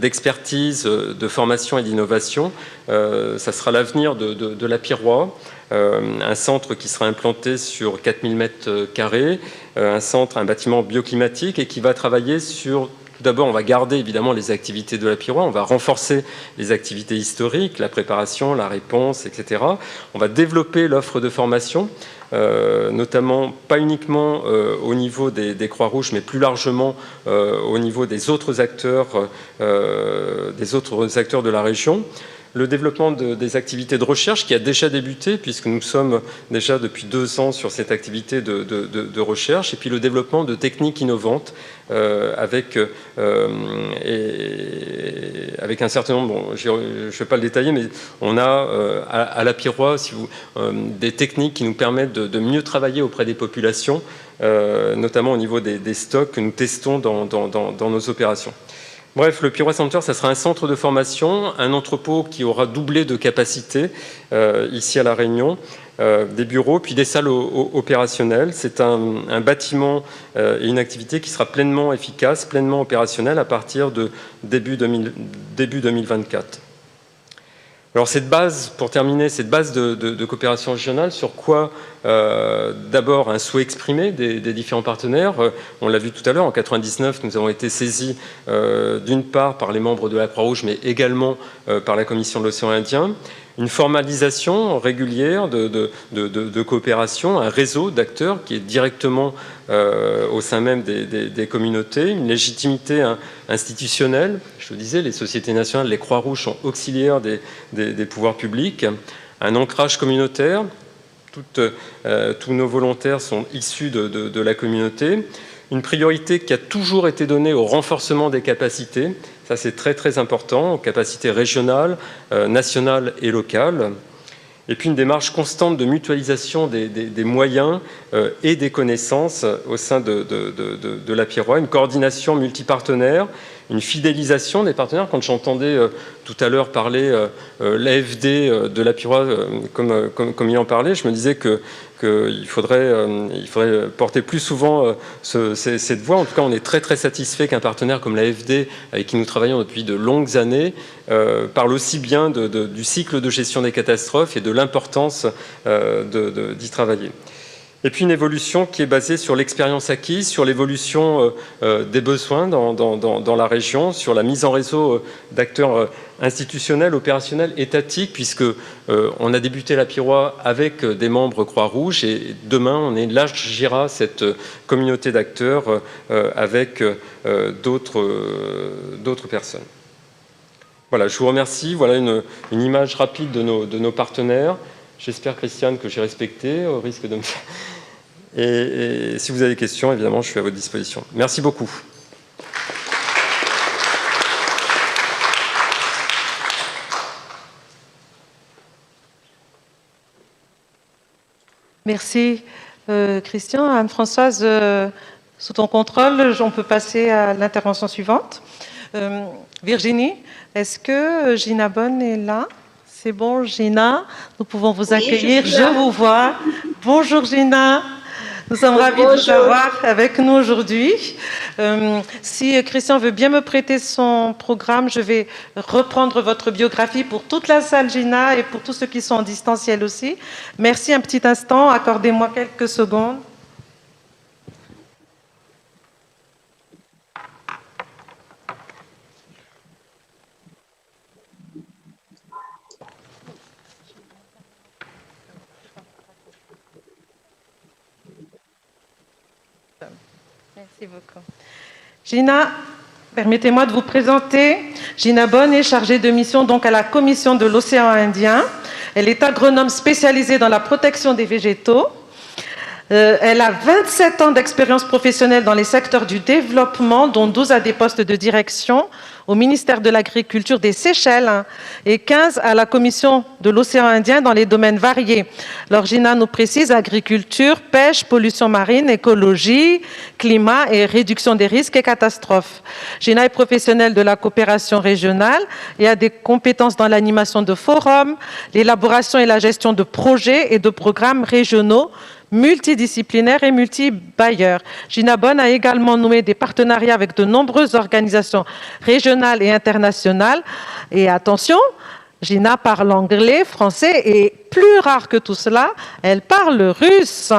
d'expertise, de formation et d'innovation, ça sera l'avenir de la Pirois. Un centre qui sera implanté sur 4000 m², un bâtiment bioclimatique et qui va travailler sur... D'abord, on va garder évidemment les activités de la Pirois, on va renforcer les activités historiques, la préparation, la réponse, etc. On va développer l'offre de formation, notamment pas uniquement au niveau des Croix-Rouges, mais plus largement au niveau des autres acteurs de la région. Le développement des activités de recherche qui a déjà débuté, puisque nous sommes déjà depuis 2 ans sur cette activité de recherche, et puis le développement de techniques innovantes avec un certain nombre, bon, je ne vais pas le détailler, mais on a à la Pirois des techniques qui nous permettent de mieux travailler auprès des populations, notamment au niveau des stocks que nous testons dans nos opérations. Bref, le Pirois Center, ça sera un centre de formation, un entrepôt qui aura doublé de capacité ici à La Réunion, des bureaux, puis des salles opérationnelles. C'est un bâtiment et une activité qui sera pleinement efficace, pleinement opérationnelle à partir de début 2024. Alors cette base, pour terminer, cette base de coopération régionale, sur quoi d'abord un souhait exprimé des différents partenaires. On l'a vu tout à l'heure, en 1999, nous avons été saisis d'une part par les membres de la Croix-Rouge, mais également par la Commission de l'Océan Indien. Une formalisation régulière de coopération, un réseau d'acteurs qui est directement au sein même des communautés, une légitimité institutionnelle. Je le disais, les sociétés nationales, les Croix-Rouges sont auxiliaires des pouvoirs publics, un ancrage communautaire, tous nos volontaires sont issus de la communauté, une priorité qui a toujours été donnée au renforcement des capacités. Ça, c'est très, très important, capacités régionales, nationales et locales. Et puis une démarche constante de mutualisation des moyens et des connaissances au sein de la Pirois, une coordination multipartenaire, une fidélisation des partenaires. Quand j'entendais tout à l'heure parler l'AFD de la Pirois, comme il en parlait, je me disais qu'il faudrait porter plus souvent cette voix. En tout cas, on est très très satisfait qu'un partenaire comme l'AFD, avec qui nous travaillons depuis de longues années, parle aussi bien du cycle de gestion des catastrophes et de l'importance d'y travailler. Et puis une évolution qui est basée sur l'expérience acquise, sur l'évolution des besoins dans la région, sur la mise en réseau d'acteurs institutionnels, opérationnels, étatiques, puisque on a débuté la Piroie avec des membres Croix-Rouge et demain on élargira cette communauté d'acteurs avec d'autres personnes. Voilà, je vous remercie. Voilà une image rapide de nos partenaires. J'espère, Christiane, que j'ai respecté, au risque de me faire... Et si vous avez des questions, évidemment, je suis à votre disposition. Merci beaucoup. Merci, Christian. Anne-Françoise, sous ton contrôle, on peut passer à l'intervention suivante. Virginie, est-ce que Gina Bonne est là? C'est bon, Gina, nous pouvons vous accueillir. Je vous vois. Bonjour, Gina. Nous sommes ravis de vous avoir avec nous aujourd'hui. Si Christian veut bien me prêter son programme, je vais reprendre votre biographie pour toute la salle, Gina, et pour tous ceux qui sont en distanciel aussi. Merci un petit instant, accordez-moi quelques secondes. Merci beaucoup. Gina, permettez-moi de vous présenter. Gina Bonne est chargée de mission donc à la Commission de l'océan Indien. Elle est agronome spécialisée dans la protection des végétaux. Elle a 27 ans d'expérience professionnelle dans les secteurs du développement, dont 12 à des postes de direction au ministère de l'Agriculture des Seychelles et 15 à la Commission de l'océan Indien dans les domaines variés. Alors Gina nous précise agriculture, pêche, pollution marine, écologie, climat et réduction des risques et catastrophes. Gina est professionnelle de la coopération régionale et a des compétences dans l'animation de forums, l'élaboration et la gestion de projets et de programmes régionaux multidisciplinaires et multi-bailleurs. Gina Bonne a également noué des partenariats avec de nombreuses organisations régionales et internationales. Et attention, Gina parle anglais, français et plus rare que tout cela, elle parle russe.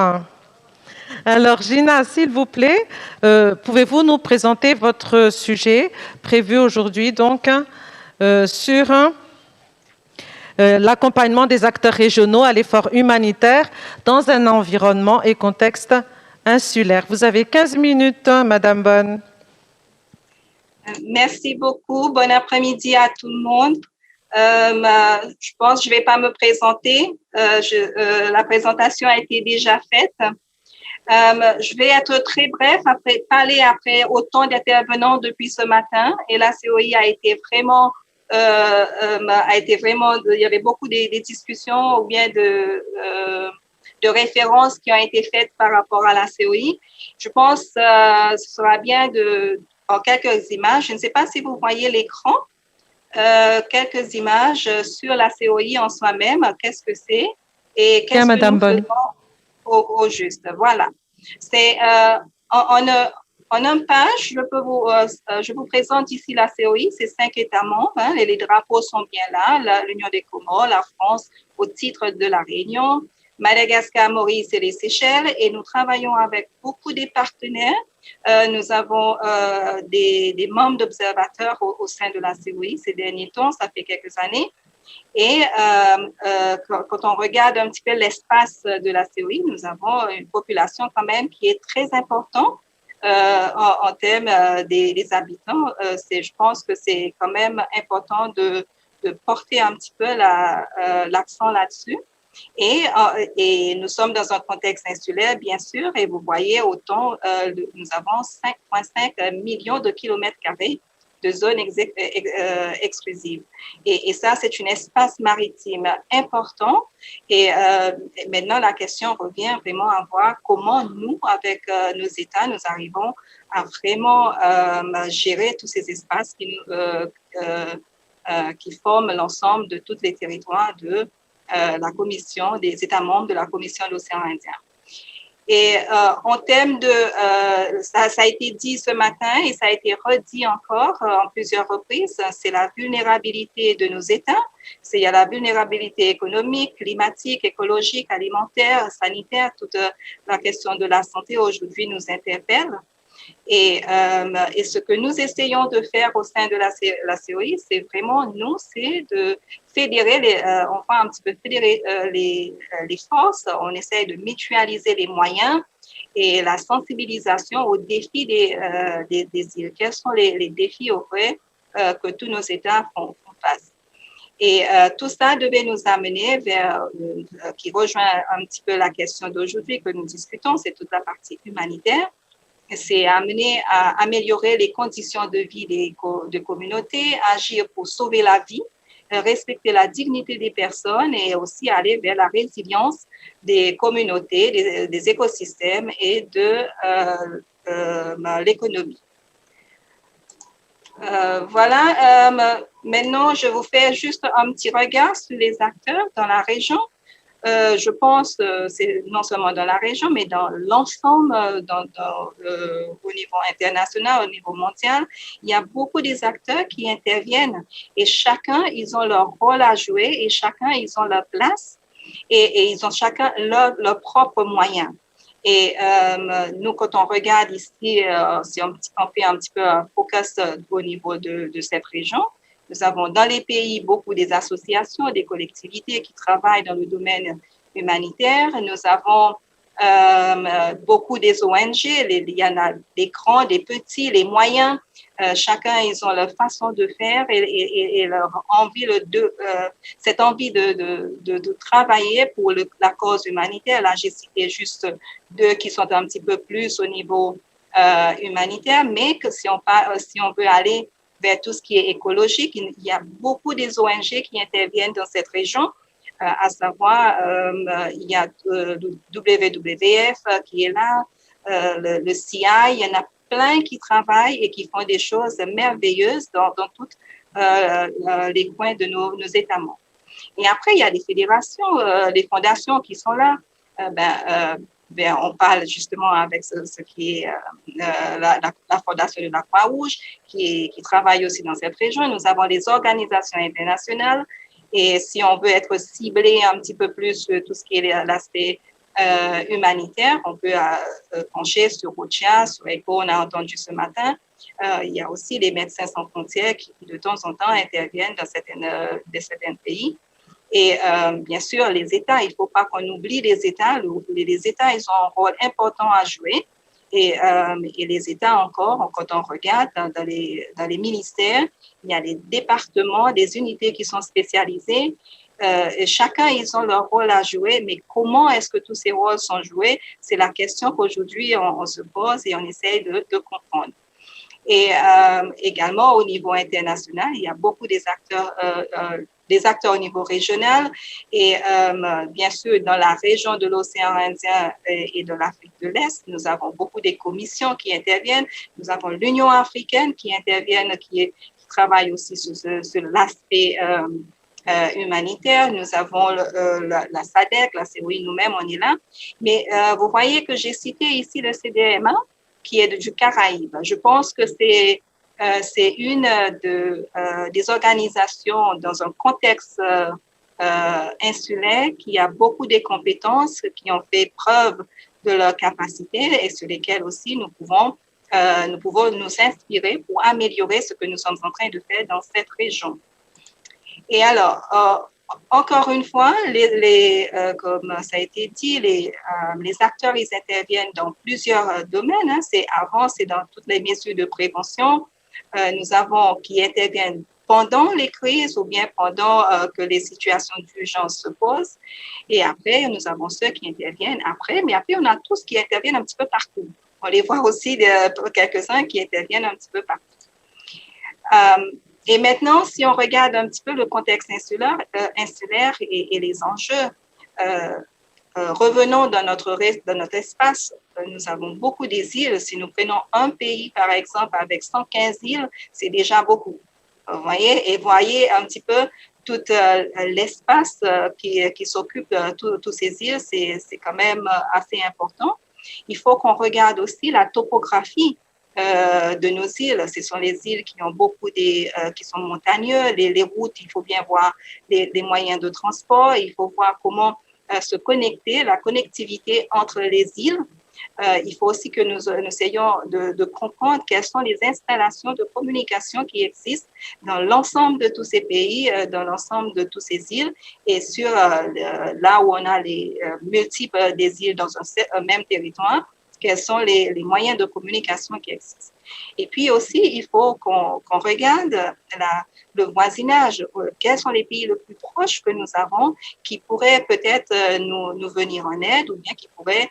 Alors Gina, s'il vous plaît, pouvez-vous nous présenter votre sujet prévu aujourd'hui donc sur l'accompagnement des acteurs régionaux à l'effort humanitaire dans un environnement et contexte insulaire. Vous avez 15 minutes, Madame Bonne. Merci beaucoup. Bon après-midi à tout le monde. Je pense que je ne vais pas me présenter. La présentation a été déjà faite. Je vais être très bref, parler après autant d'intervenants depuis ce matin. Et la COI a été vraiment... il y avait beaucoup de discussions ou bien de références qui ont été faites par rapport à la COI. Je pense que ce sera bien en quelques images. Je ne sais pas si vous voyez l'écran. Quelques images sur la COI en soi-même. Qu'est-ce que c'est et qu'est-ce que nous faisons au juste. Voilà. C'est en une page, je vous présente ici la COI, c'est 5 États membres, les drapeaux sont bien là, l'Union des Comores, la France au titre de la Réunion, Madagascar, Maurice et les Seychelles, et nous travaillons avec beaucoup de partenaires. Nous avons des membres d'observateurs au sein de la COI ces derniers temps, ça fait quelques années. Et quand on regarde un petit peu l'espace de la COI, nous avons une population quand même qui est très importante. En termes des habitants, je pense que c'est quand même important de porter un petit peu l'accent là-dessus. Et nous sommes dans un contexte insulaire, bien sûr, et vous voyez, nous avons 5,5 millions de kilomètres carrés de zones exclusives. Et ça, c'est un espace maritime important. Et maintenant, la question revient vraiment à voir comment nous, avec nos États, nous arrivons à vraiment gérer tous ces espaces qui forment l'ensemble de tous les territoires de la Commission, des États membres de la Commission de l'océan Indien. Et en termes de, ça a été dit ce matin et ça a été redit encore en plusieurs reprises, c'est la vulnérabilité de nos États. Il y a la vulnérabilité économique, climatique, écologique, alimentaire, sanitaire. Toute la question de la santé aujourd'hui nous interpelle. Et ce que nous essayons de faire au sein de la COI, c'est vraiment, nous, c'est de fédérer, on va un petit peu fédérer les forces, on essaie de mutualiser les moyens et la sensibilisation aux défis des îles. Quels sont les défis au vrai que tous nos États font face? Et tout ça devait nous amener vers, qui rejoint un petit peu la question d'aujourd'hui que nous discutons, c'est toute la partie humanitaire. C'est amener à améliorer les conditions de vie des communautés, agir pour sauver la vie, respecter la dignité des personnes et aussi aller vers la résilience des communautés, des écosystèmes et de l'économie. Voilà, maintenant je vous fais juste un petit regard sur les acteurs dans la région. Je pense, c'est non seulement dans la région, mais dans l'ensemble, au niveau international, au niveau mondial, il y a beaucoup des acteurs qui interviennent et chacun, ils ont leur rôle à jouer et chacun, ils ont leur place et ils ont chacun leur propre moyen. Et nous, quand on regarde ici, si on fait un petit peu un focus au niveau de cette région, nous avons dans les pays beaucoup des associations, des collectivités qui travaillent dans le domaine humanitaire. Nous avons beaucoup des ONG, il y en a des grands, des petits, les moyens. Chacun, ils ont leur façon de faire et leur envie, cette envie de travailler pour la cause humanitaire. Là, j'ai cité juste deux qui sont un petit peu plus au niveau humanitaire, mais que si on veut aller vers tout ce qui est écologique, il y a beaucoup des ONG qui interviennent dans cette région, à savoir, il y a WWF qui est là, le CI, il y en a plein qui travaillent et qui font des choses merveilleuses dans tous les coins de nos États membres. Et après, il y a les fédérations, les fondations qui sont là. On parle justement avec ce qui est la fondation de la Croix-Rouge qui travaille aussi dans cette région. Nous avons les organisations internationales et si on veut être ciblé un petit peu plus sur tout ce qui est l'aspect humanitaire, on peut pencher sur OCHA, sur ECHO, on a entendu ce matin. Il y a aussi les Médecins sans frontières qui de temps en temps interviennent dans certains pays. Et bien sûr, les États, il ne faut pas qu'on oublie les États. Les États, ils ont un rôle important à jouer. Et les États encore, quand on regarde dans les ministères, il y a les départements, des unités qui sont spécialisées. Et chacun, ils ont leur rôle à jouer, mais comment est-ce que tous ces rôles sont joués? C'est la question qu'aujourd'hui, on se pose et on essaye de comprendre. Et également, au niveau international, il y a beaucoup des acteurs au niveau régional et bien sûr dans la région de l'océan Indien et de l'Afrique de l'Est, nous avons beaucoup des commissions qui interviennent, nous avons l'Union africaine qui intervient, qui travaille aussi sur l'aspect humanitaire, nous avons la SADC, la COI nous-mêmes, on est là, mais vous voyez que j'ai cité ici le CDMA qui est du Caraïbe. Je pense que c'est une des organisations dans un contexte insulaire qui a beaucoup de compétences, qui ont fait preuve de leur capacité et sur lesquelles aussi nous pouvons nous inspirer pour améliorer ce que nous sommes en train de faire dans cette région. Et alors, encore une fois, comme ça a été dit, les acteurs, ils interviennent dans plusieurs domaines. Hein. C'est dans toutes les mesures de prévention. Nous avons qui interviennent pendant les crises ou bien pendant que les situations d'urgence se posent. Et après, nous avons ceux qui interviennent après. Mais après, on a tous qui interviennent un petit peu partout. On les voit aussi quelques-uns qui interviennent un petit peu partout. Et maintenant, si on regarde un petit peu le contexte insulaire et les enjeux, revenons dans notre espace. Nous avons beaucoup des îles. Si nous prenons un pays, par exemple, avec 115 îles, c'est déjà beaucoup. Vous voyez, et voyez un petit peu tout l'espace qui s'occupe de toutes ces îles, c'est quand même assez important. Il faut qu'on regarde aussi la topographie de nos îles. Ce sont les îles qui ont qui sont montagneux. Les routes, il faut bien voir les moyens de transport. Il faut voir comment se connecter, la connectivité entre les îles. Il faut aussi que nous essayons de comprendre quelles sont les installations de communication qui existent dans l'ensemble de tous ces pays, dans l'ensemble de toutes ces îles et sur là où on a les multiples des îles dans un même territoire, quels sont les moyens de communication qui existent. Et puis aussi, il faut qu'on regarde le voisinage. Quels sont les pays les plus proches que nous avons qui pourraient peut-être nous venir en aide ou bien qui pourraient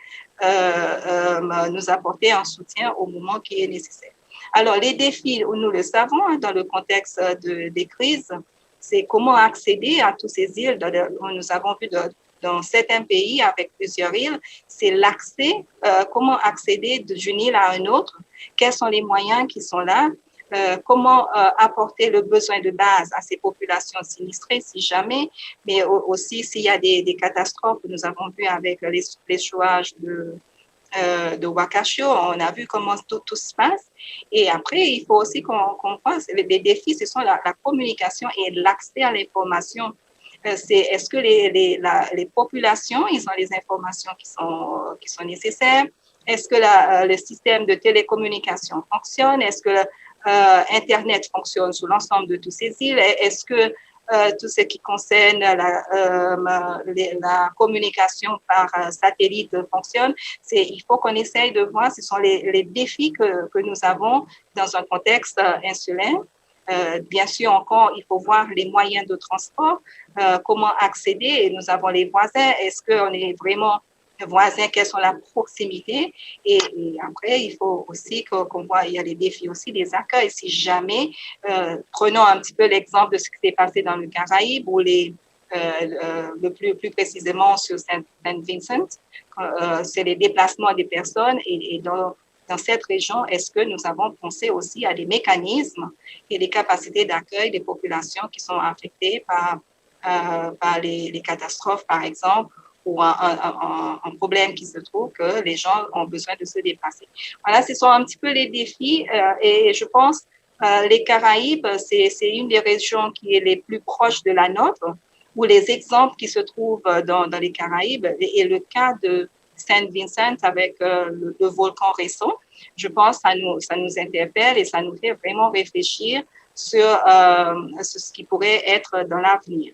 nous apporter un soutien au moment qui est nécessaire. Alors, les défis, nous le savons, dans le contexte des crises, c'est comment accéder à toutes ces îles. Nous avons vu dans certains pays avec plusieurs îles, c'est l'accès, comment accéder d'une île à une autre, quels sont les moyens qui sont là, comment apporter le besoin de base à ces populations sinistrées si jamais, mais aussi s'il y a des catastrophes que nous avons vu avec l'échouage de Wakashio, on a vu comment tout se passe. Et après, il faut aussi qu'on pense, les défis, ce sont la communication et l'accès à l'information. Est-ce que les populations, ils ont les informations qui sont nécessaires? Est-ce que le système de télécommunication fonctionne? Est-ce que Internet fonctionne sur l'ensemble de toutes ces îles? Est-ce que tout ce qui concerne la communication par satellite fonctionne? Il faut qu'on essaye de voir, ce sont les défis que nous avons dans un contexte insulaire. Bien sûr, encore, il faut voir les moyens de transport, comment accéder. Et nous avons les voisins. Est-ce qu'on est vraiment voisins? Quelles sont la proximité? Et après, il faut aussi qu'on voit, il y a les défis aussi des accueils. Si jamais, prenons un petit peu l'exemple de ce qui s'est passé dans le Caraïbe ou plus précisément sur Saint Vincent, c'est les déplacements des personnes et dans cette région, est-ce que nous avons pensé aussi à des mécanismes et des capacités d'accueil des populations qui sont affectées par les catastrophes, par exemple, ou un problème qui se trouve que les gens ont besoin de se déplacer. Voilà, ce sont un petit peu les défis et je pense les Caraïbes, c'est une des régions qui est les plus proches de la nôtre, où les exemples qui se trouvent dans les Caraïbes et le cas de Saint Vincent avec le volcan récent, je pense que ça nous interpelle et ça nous fait vraiment réfléchir sur ce qui pourrait être dans l'avenir.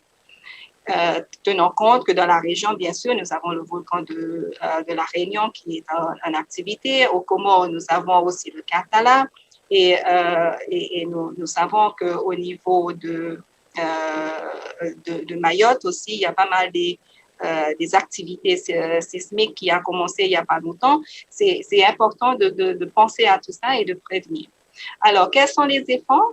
Tenant compte que dans la région, bien sûr, nous avons le volcan de la Réunion qui est en activité. Au Comores, nous avons aussi le Katala et nous savons qu'au niveau de Mayotte aussi, il y a pas mal des activités sismiques qui a commencé il n'y a pas longtemps. C'est important de penser à tout ça et de prévenir. Alors, quels sont les efforts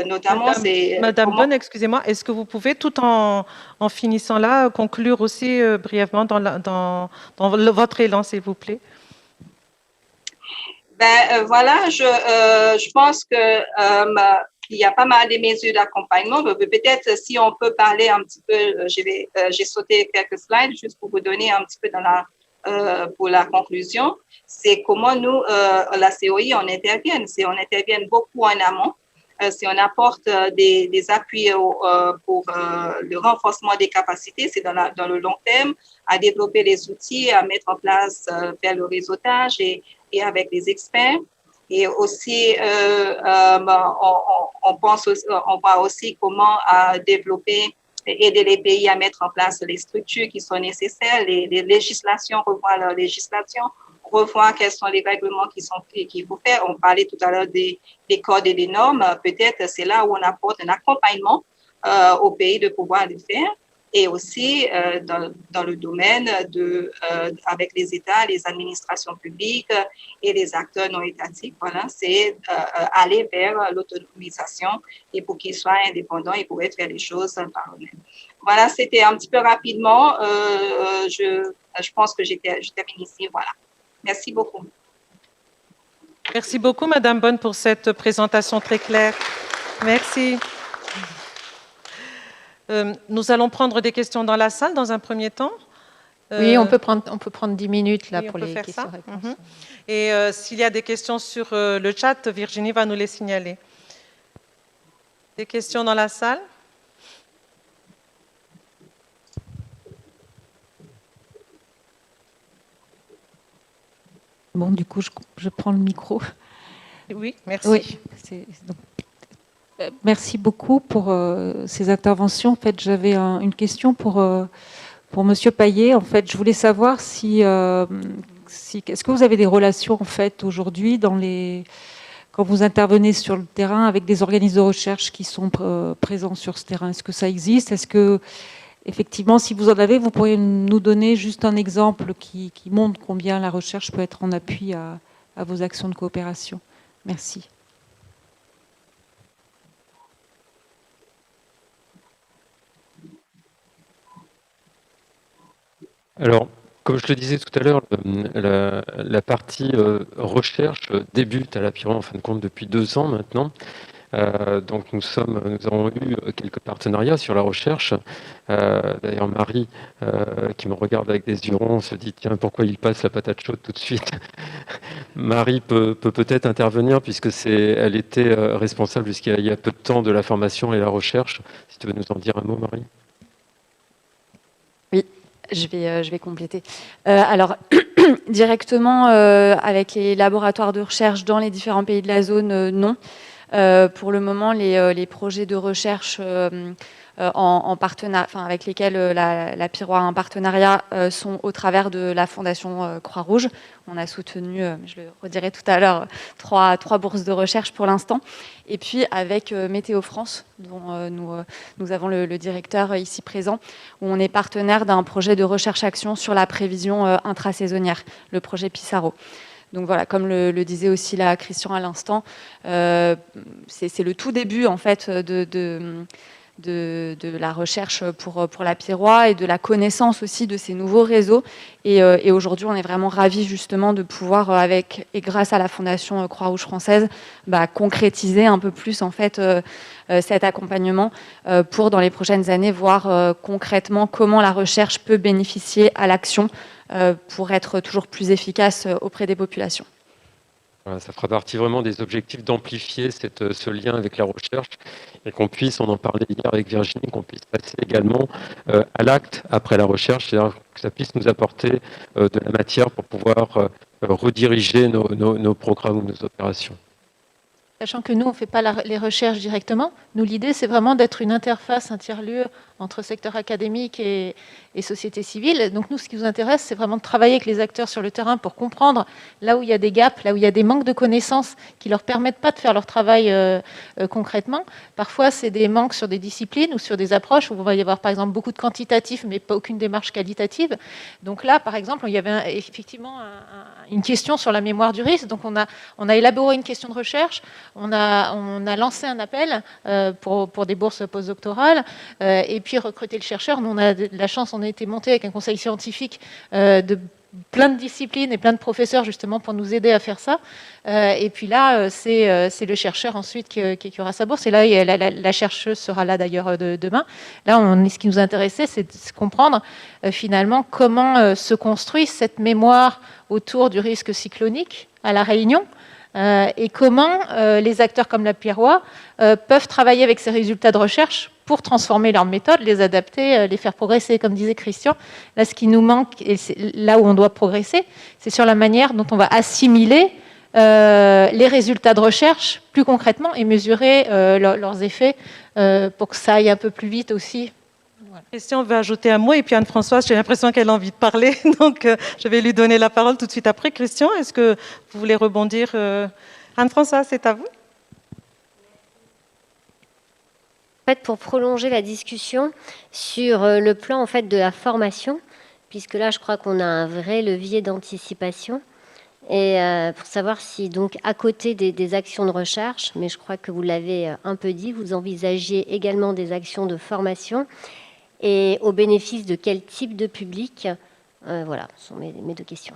notamment Madame Bonne, excusez-moi, est-ce que vous pouvez, tout en finissant là, conclure aussi brièvement dans votre élan, s'il vous plaît? Voilà, je pense que il y a pas mal de mesures d'accompagnement. Peut-être si on peut parler un petit peu, j'ai sauté quelques slides juste pour vous donner un petit peu pour la conclusion, c'est comment nous, la COI, on intervient. On intervient beaucoup en amont. Si on apporte des appuis pour le renforcement des capacités, c'est dans le long terme, à développer les outils, à mettre en place, faire le réseautage et avec les experts. Et aussi, on voit aussi comment développer, aider les pays à mettre en place les structures qui sont nécessaires, les législations, revoir leur législation, revoir quels sont les règlements qu'il faut faire. On parlait tout à l'heure des codes et des normes. Peut-être c'est là où on apporte un accompagnement aux pays de pouvoir le faire. Et aussi dans le domaine avec les États, les administrations publiques et les acteurs non étatiques, voilà, c'est aller vers l'autonomisation et pour qu'ils soient indépendants, ils pourraient faire les choses par eux-mêmes. Voilà, c'était un petit peu rapidement. Je pense que je termine ici. Voilà. Merci beaucoup. Merci beaucoup, Madame Bonne, pour cette présentation très claire. Merci. Nous allons prendre des questions dans la salle dans un premier temps. Oui, on peut prendre 10 minutes là, oui, pour les questions. Et s'il y a des questions sur le chat, Virginie va nous les signaler. Des questions dans la salle? Bon, du coup, je prends le micro. Oui, merci. Oui, merci beaucoup pour ces interventions. En fait, j'avais une question pour Monsieur Payet. En fait, je voulais savoir si est-ce que vous avez des relations en fait aujourd'hui quand vous intervenez sur le terrain avec des organismes de recherche qui sont présents sur ce terrain. Est-ce que ça existe? Est-ce que effectivement, si vous en avez, vous pourriez nous donner juste un exemple qui montre combien la recherche peut être en appui à vos actions de coopération. Merci. Alors, comme je le disais tout à l'heure, la partie recherche débute à la Piron en fin de compte depuis 2 ans maintenant. Donc nous avons eu quelques partenariats sur la recherche. D'ailleurs Marie, qui me regarde avec des yeux ronds, se dit tiens, pourquoi il passe la patate chaude tout de suite? Marie peut peut-être intervenir puisque elle était responsable jusqu'il y a peu de temps de la formation et la recherche. Si tu veux nous en dire un mot, Marie. Oui, je vais compléter. Alors, directement avec les laboratoires de recherche dans les différents pays de la zone, non. Pour le moment, les projets de recherche avec lesquels la Piroie a un partenariat sont au travers de la Fondation Croix-Rouge. On a soutenu, je le redirai tout à l'heure, trois bourses de recherche pour l'instant. Et puis avec Météo France, dont nous avons le directeur ici présent, où on est partenaire d'un projet de recherche-action sur la prévision intrasaisonnière, le projet Pissarro. Donc voilà, comme le disait aussi là Christian à l'instant, c'est le tout début en fait de la recherche pour la Piroie et de la connaissance aussi de ces nouveaux réseaux. Et aujourd'hui, on est vraiment ravis justement de pouvoir, et grâce à la Fondation Croix-Rouge française, concrétiser un peu plus en fait cet accompagnement pour dans les prochaines années voir concrètement comment la recherche peut bénéficier à l'action pour être toujours plus efficace auprès des populations. Voilà, ça fera partie vraiment des objectifs d'amplifier ce lien avec la recherche et qu'on puisse, on en parlait hier avec Virginie, qu'on puisse passer également à l'acte après la recherche, c'est-à-dire que ça puisse nous apporter de la matière pour pouvoir rediriger nos programmes ou nos opérations. Sachant que nous, on ne fait pas les recherches directement. Nous, l'idée, c'est vraiment d'être une interface, un tiers-lieu entre secteur académique et société civile. Donc nous, ce qui nous intéresse, c'est vraiment de travailler avec les acteurs sur le terrain pour comprendre là où il y a des gaps, là où il y a des manques de connaissances qui ne leur permettent pas de faire leur travail concrètement. Parfois, c'est des manques sur des disciplines ou sur des approches où il va y avoir, par exemple, beaucoup de quantitatifs, mais pas aucune démarche qualitative. Donc là, par exemple, il y avait effectivement une question sur la mémoire du risque. Donc on a élaboré une question de recherche, on a lancé un appel pour des bourses postdoctorales et puis recruter le chercheur. Nous, on a de la chance, on a été monté avec un conseil scientifique de plein de disciplines et plein de professeurs justement pour nous aider à faire ça. Et puis là, c'est le chercheur ensuite qui aura sa bourse. Et là, la chercheuse sera là d'ailleurs demain. Là, ce qui nous intéressait, c'est de comprendre finalement comment se construit cette mémoire autour du risque cyclonique à La Réunion. Et comment les acteurs comme la Piroie peuvent travailler avec ces résultats de recherche pour transformer leurs méthodes, les adapter, les faire progresser. Comme disait Christian, là, ce qui nous manque, et c'est là où on doit progresser, c'est sur la manière dont on va assimiler les résultats de recherche plus concrètement et mesurer leurs effets pour que ça aille un peu plus vite aussi. Voilà. Christian veut ajouter un mot et puis Anne-Françoise, j'ai l'impression qu'elle a envie de parler, donc je vais lui donner la parole tout de suite après. Christian, est-ce que vous voulez rebondir? Anne-Françoise, c'est à vous. En fait, pour prolonger la discussion sur le plan en fait, de la formation, puisque là, je crois qu'on a un vrai levier d'anticipation, et pour savoir si, donc, à côté des actions de recherche, mais je crois que vous l'avez un peu dit, vous envisagiez également des actions de formation, et au bénéfice de quel type de public? Voilà, ce sont mes 2 questions.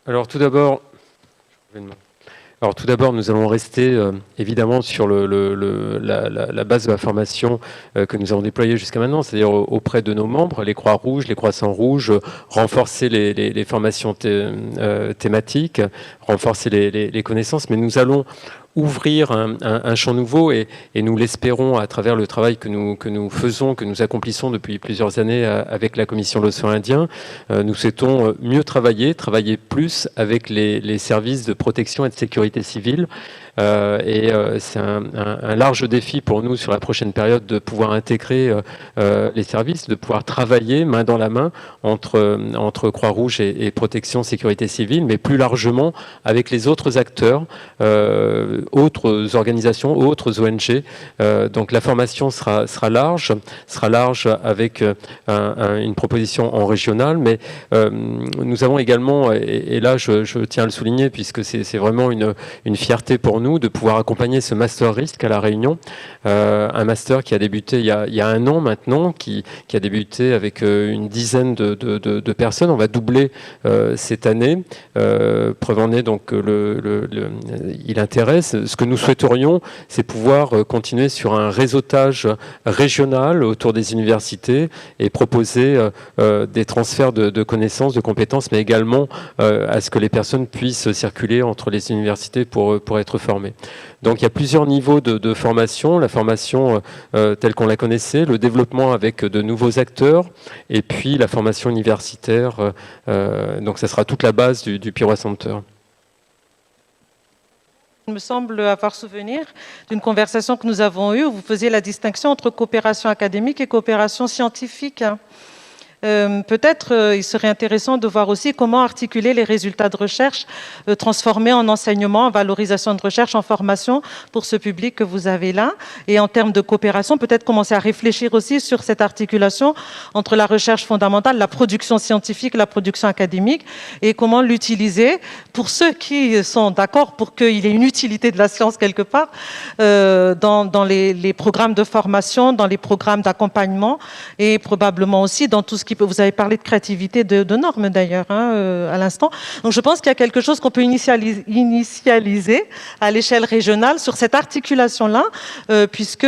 Alors tout d'abord, Alors tout d'abord, nous allons rester évidemment sur la base de la formation que nous avons déployée jusqu'à maintenant, c'est-à-dire auprès de nos membres, les Croix-Rouges, les Croissants-Rouges, renforcer les formations thématiques, renforcer les connaissances, mais nous allons ouvrir un champ nouveau et nous l'espérons à travers le travail que nous faisons, que nous accomplissons depuis plusieurs années avec la Commission de l'océan Indien. Nous souhaitons mieux travailler plus avec les services de protection et de sécurité civile. C'est un large défi pour nous sur la prochaine période de pouvoir intégrer les services, de pouvoir travailler main dans la main entre Croix-Rouge et protection sécurité civile, mais plus largement avec les autres acteurs, autres organisations, autres ONG. Donc la formation sera large avec une proposition en régional, mais nous avons également, et là je tiens à le souligner puisque c'est vraiment une fierté pour nous de pouvoir accompagner ce master risque à La Réunion, un master qui a débuté il y a 1 an maintenant, qui a débuté avec une dizaine de personnes. On va doubler cette année. Preuve en est donc il intéresse. Ce que nous souhaiterions, c'est pouvoir continuer sur un réseautage régional autour des universités et proposer des transferts de connaissances, de compétences, mais également à ce que les personnes puissent circuler entre les universités pour être formées. Donc il y a plusieurs niveaux de formation, la formation telle qu'on la connaissait, le développement avec de nouveaux acteurs, et puis la formation universitaire. Donc ça sera toute la base du Pirois Center. Il me semble avoir souvenir d'une conversation que nous avons eue où vous faisiez la distinction entre coopération académique et coopération scientifique. Peut-être il serait intéressant de voir aussi comment articuler les résultats de recherche transformés en enseignement, en valorisation de recherche, en formation pour ce public que vous avez là. Et en termes de coopération, peut-être commencer à réfléchir aussi sur cette articulation entre la recherche fondamentale, la production scientifique, la production académique, et comment l'utiliser pour ceux qui sont d'accord pour qu'il y ait une utilité de la science quelque part dans les programmes de formation, dans les programmes d'accompagnement et probablement aussi dans tout ce qui peut... Vous avez parlé de créativité de normes d'ailleurs à l'instant. Donc je pense qu'il y a quelque chose qu'on peut initialiser à l'échelle régionale sur cette articulation-là, puisque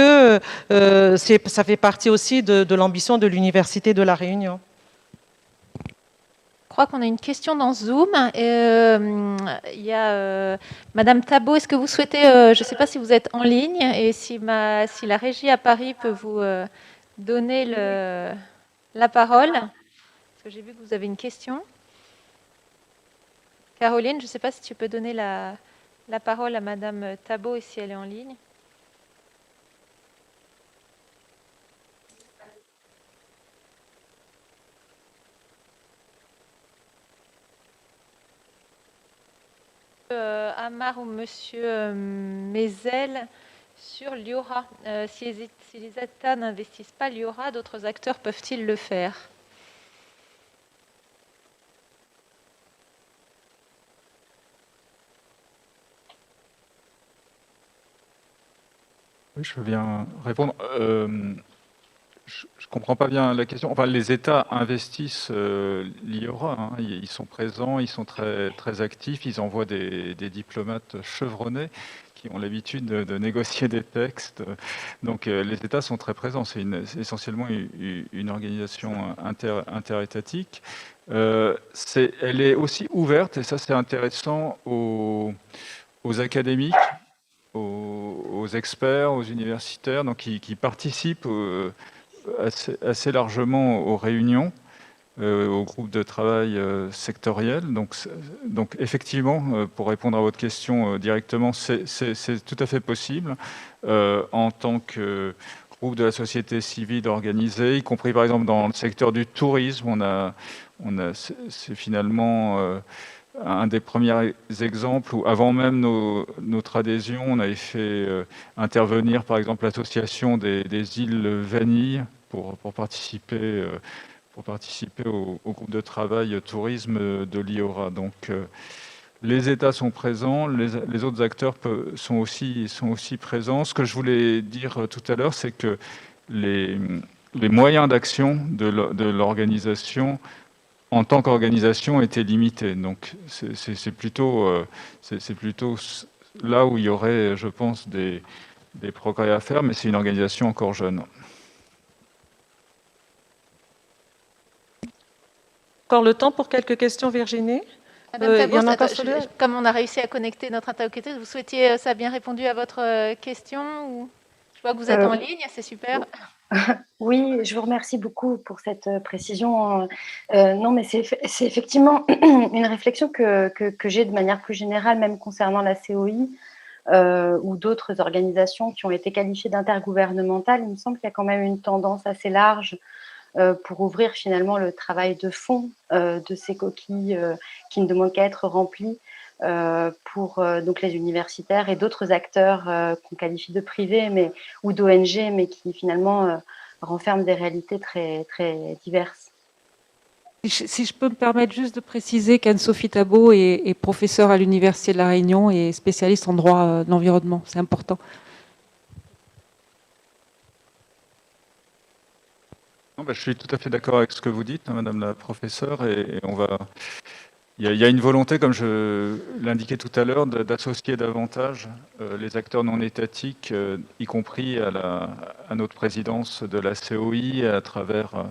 ça fait partie aussi de l'ambition de l'Université de La Réunion. Je crois qu'on a une question dans Zoom. Il y a Madame Thabot. Est-ce que vous souhaitez, je ne sais pas si vous êtes en ligne, et si la régie à Paris peut vous donner la parole, parce que j'ai vu que vous avez une question. Caroline, je ne sais pas si tu peux donner la parole à Madame Thabot et si elle est en ligne. Amar ou Monsieur Mézel sur l'IORA. Si les États n'investissent pas l'IORA, d'autres acteurs peuvent-ils le faire? Oui, je veux bien répondre. Je ne comprends pas bien la question. Enfin, les États investissent l'IORA. Ils sont présents, ils sont très, très actifs, ils envoient des diplomates chevronnés qui ont l'habitude de négocier des textes. Donc les États sont très présents. C'est essentiellement une organisation interétatique. Elle est aussi ouverte, et ça c'est intéressant, aux académiques, aux experts, aux universitaires, donc qui participent assez largement aux réunions, aux groupes de travail sectoriels. Donc effectivement, pour répondre à votre question directement, c'est tout à fait possible en tant que groupe de la société civile organisée, y compris par exemple dans le secteur du tourisme. C'est finalement un des premiers exemples où, avant même notre adhésion, on avait fait intervenir par exemple l'association des îles Vanille pour participer au groupe de travail tourisme de l'IORA. Donc les États sont présents, les autres acteurs sont aussi présents. Ce que je voulais dire tout à l'heure, c'est que les moyens d'action de l'organisation en tant qu'organisation étaient limités. Donc c'est plutôt là où il y aurait, je pense, des progrès à faire, mais c'est une organisation encore jeune. Encore le temps pour quelques questions, Virginie. Madame Il y en a Tabot, encore celui-là. comme on a réussi à connecter notre interlocutrice, vous souhaitiez, ça a bien répondu à votre question ou... Je vois que vous êtes en ligne, c'est super. Oui, je vous remercie beaucoup pour cette précision. Non, mais c'est effectivement une réflexion que j'ai de manière plus générale, même concernant la COI ou d'autres organisations qui ont été qualifiées d'intergouvernementales. Il me semble qu'il y a quand même une tendance assez large pour ouvrir finalement le travail de fond de ces coquilles qui ne demandent qu'à être remplies pour donc les universitaires et d'autres acteurs qu'on qualifie de privés ou d'ONG, mais qui finalement renferment des réalités très, très diverses. Si je peux me permettre juste de préciser qu'Anne-Sophie Tabot est professeure à l'Université de La Réunion et spécialiste en droit de l'environnement. C'est important. Non, je suis tout à fait d'accord avec ce que vous dites, Madame la professeure, et il y a une volonté, comme je l'indiquais tout à l'heure, d'associer davantage les acteurs non étatiques, y compris à notre présidence de la COI, à travers,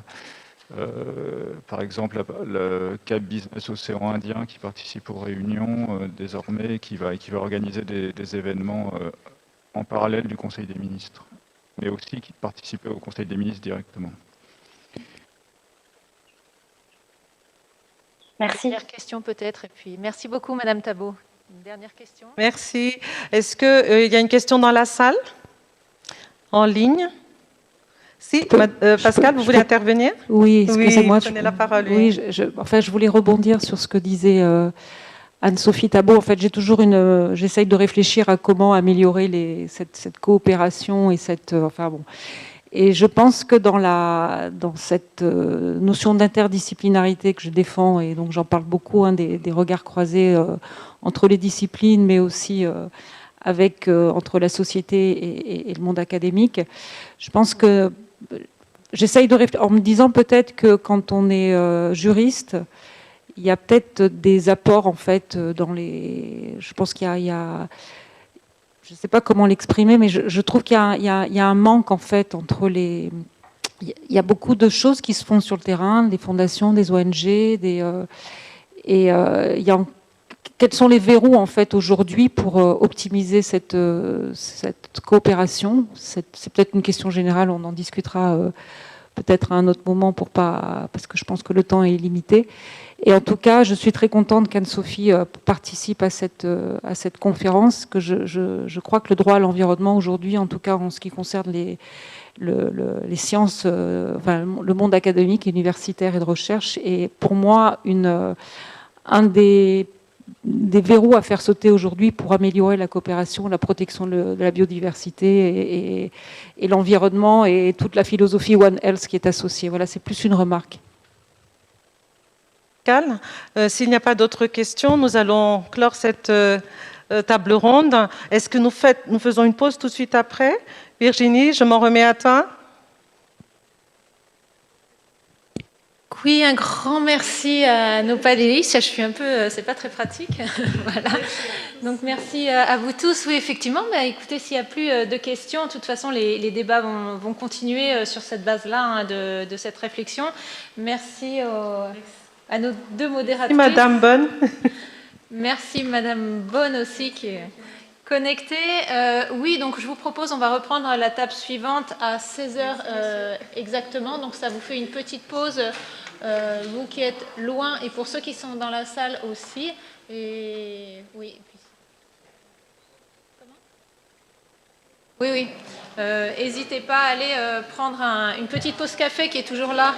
par exemple, le CAP Business Océan Indien qui participe aux réunions désormais, qui va organiser des événements en parallèle du Conseil des ministres, mais aussi qui participe au Conseil des ministres directement. Merci. Dernière question peut-être, et puis merci beaucoup Madame Tabot. Une dernière question. Merci. Est-ce qu'il y a une question dans la salle, en ligne? Si, Pascal, vous voulez intervenir? Oui, excusez-moi. Prenez la parole. Oui, je voulais rebondir sur ce que disait Anne-Sophie Tabot. En fait, j'essaye de réfléchir à comment améliorer cette coopération et Et je pense que dans cette notion d'interdisciplinarité que je défends, et donc j'en parle beaucoup, des regards croisés entre les disciplines, mais aussi entre la société et le monde académique, je pense que j'essaye de réfléchir en me disant peut-être que quand on est juriste, il y a peut-être des apports en fait je pense qu'il y a je ne sais pas comment l'exprimer, mais je trouve qu'il y a un manque en fait entre les. Il y a beaucoup de choses qui se font sur le terrain, des fondations, des ONG, quels sont les verrous en fait aujourd'hui pour optimiser cette coopération? C'est peut-être une question générale, on en discutera peut-être à un autre moment parce que je pense que le temps est limité. Et en tout cas, je suis très contente qu'Anne-Sophie participe à cette conférence, que je crois que le droit à l'environnement aujourd'hui, en tout cas en ce qui concerne les sciences, le monde académique, universitaire et de recherche, est pour moi un des verrous à faire sauter aujourd'hui pour améliorer la coopération, la protection de la biodiversité et l'environnement et toute la philosophie One Health qui est associée. Voilà, c'est plus une remarque. S'il n'y a pas d'autres questions, nous allons clore cette table ronde. Est-ce que nous faisons une pause tout de suite après? Virginie, je m'en remets à toi. Oui, un grand merci à nos panélistes. Je suis un peu, c'est pas très pratique. Voilà. Donc merci à vous tous. Oui, effectivement, écoutez, s'il n'y a plus de questions, de toute façon, les débats vont continuer sur cette base-là de cette réflexion. Merci à nos deux modératrices. Madame Bonne. Merci Madame Bonne aussi qui est connectée. Oui, donc je vous propose, on va reprendre la table suivante à 16h exactement. Donc ça vous fait une petite pause, vous qui êtes loin et pour ceux qui sont dans la salle aussi. Et oui. Oui. N'hésitez pas à aller prendre une petite pause café qui est toujours là.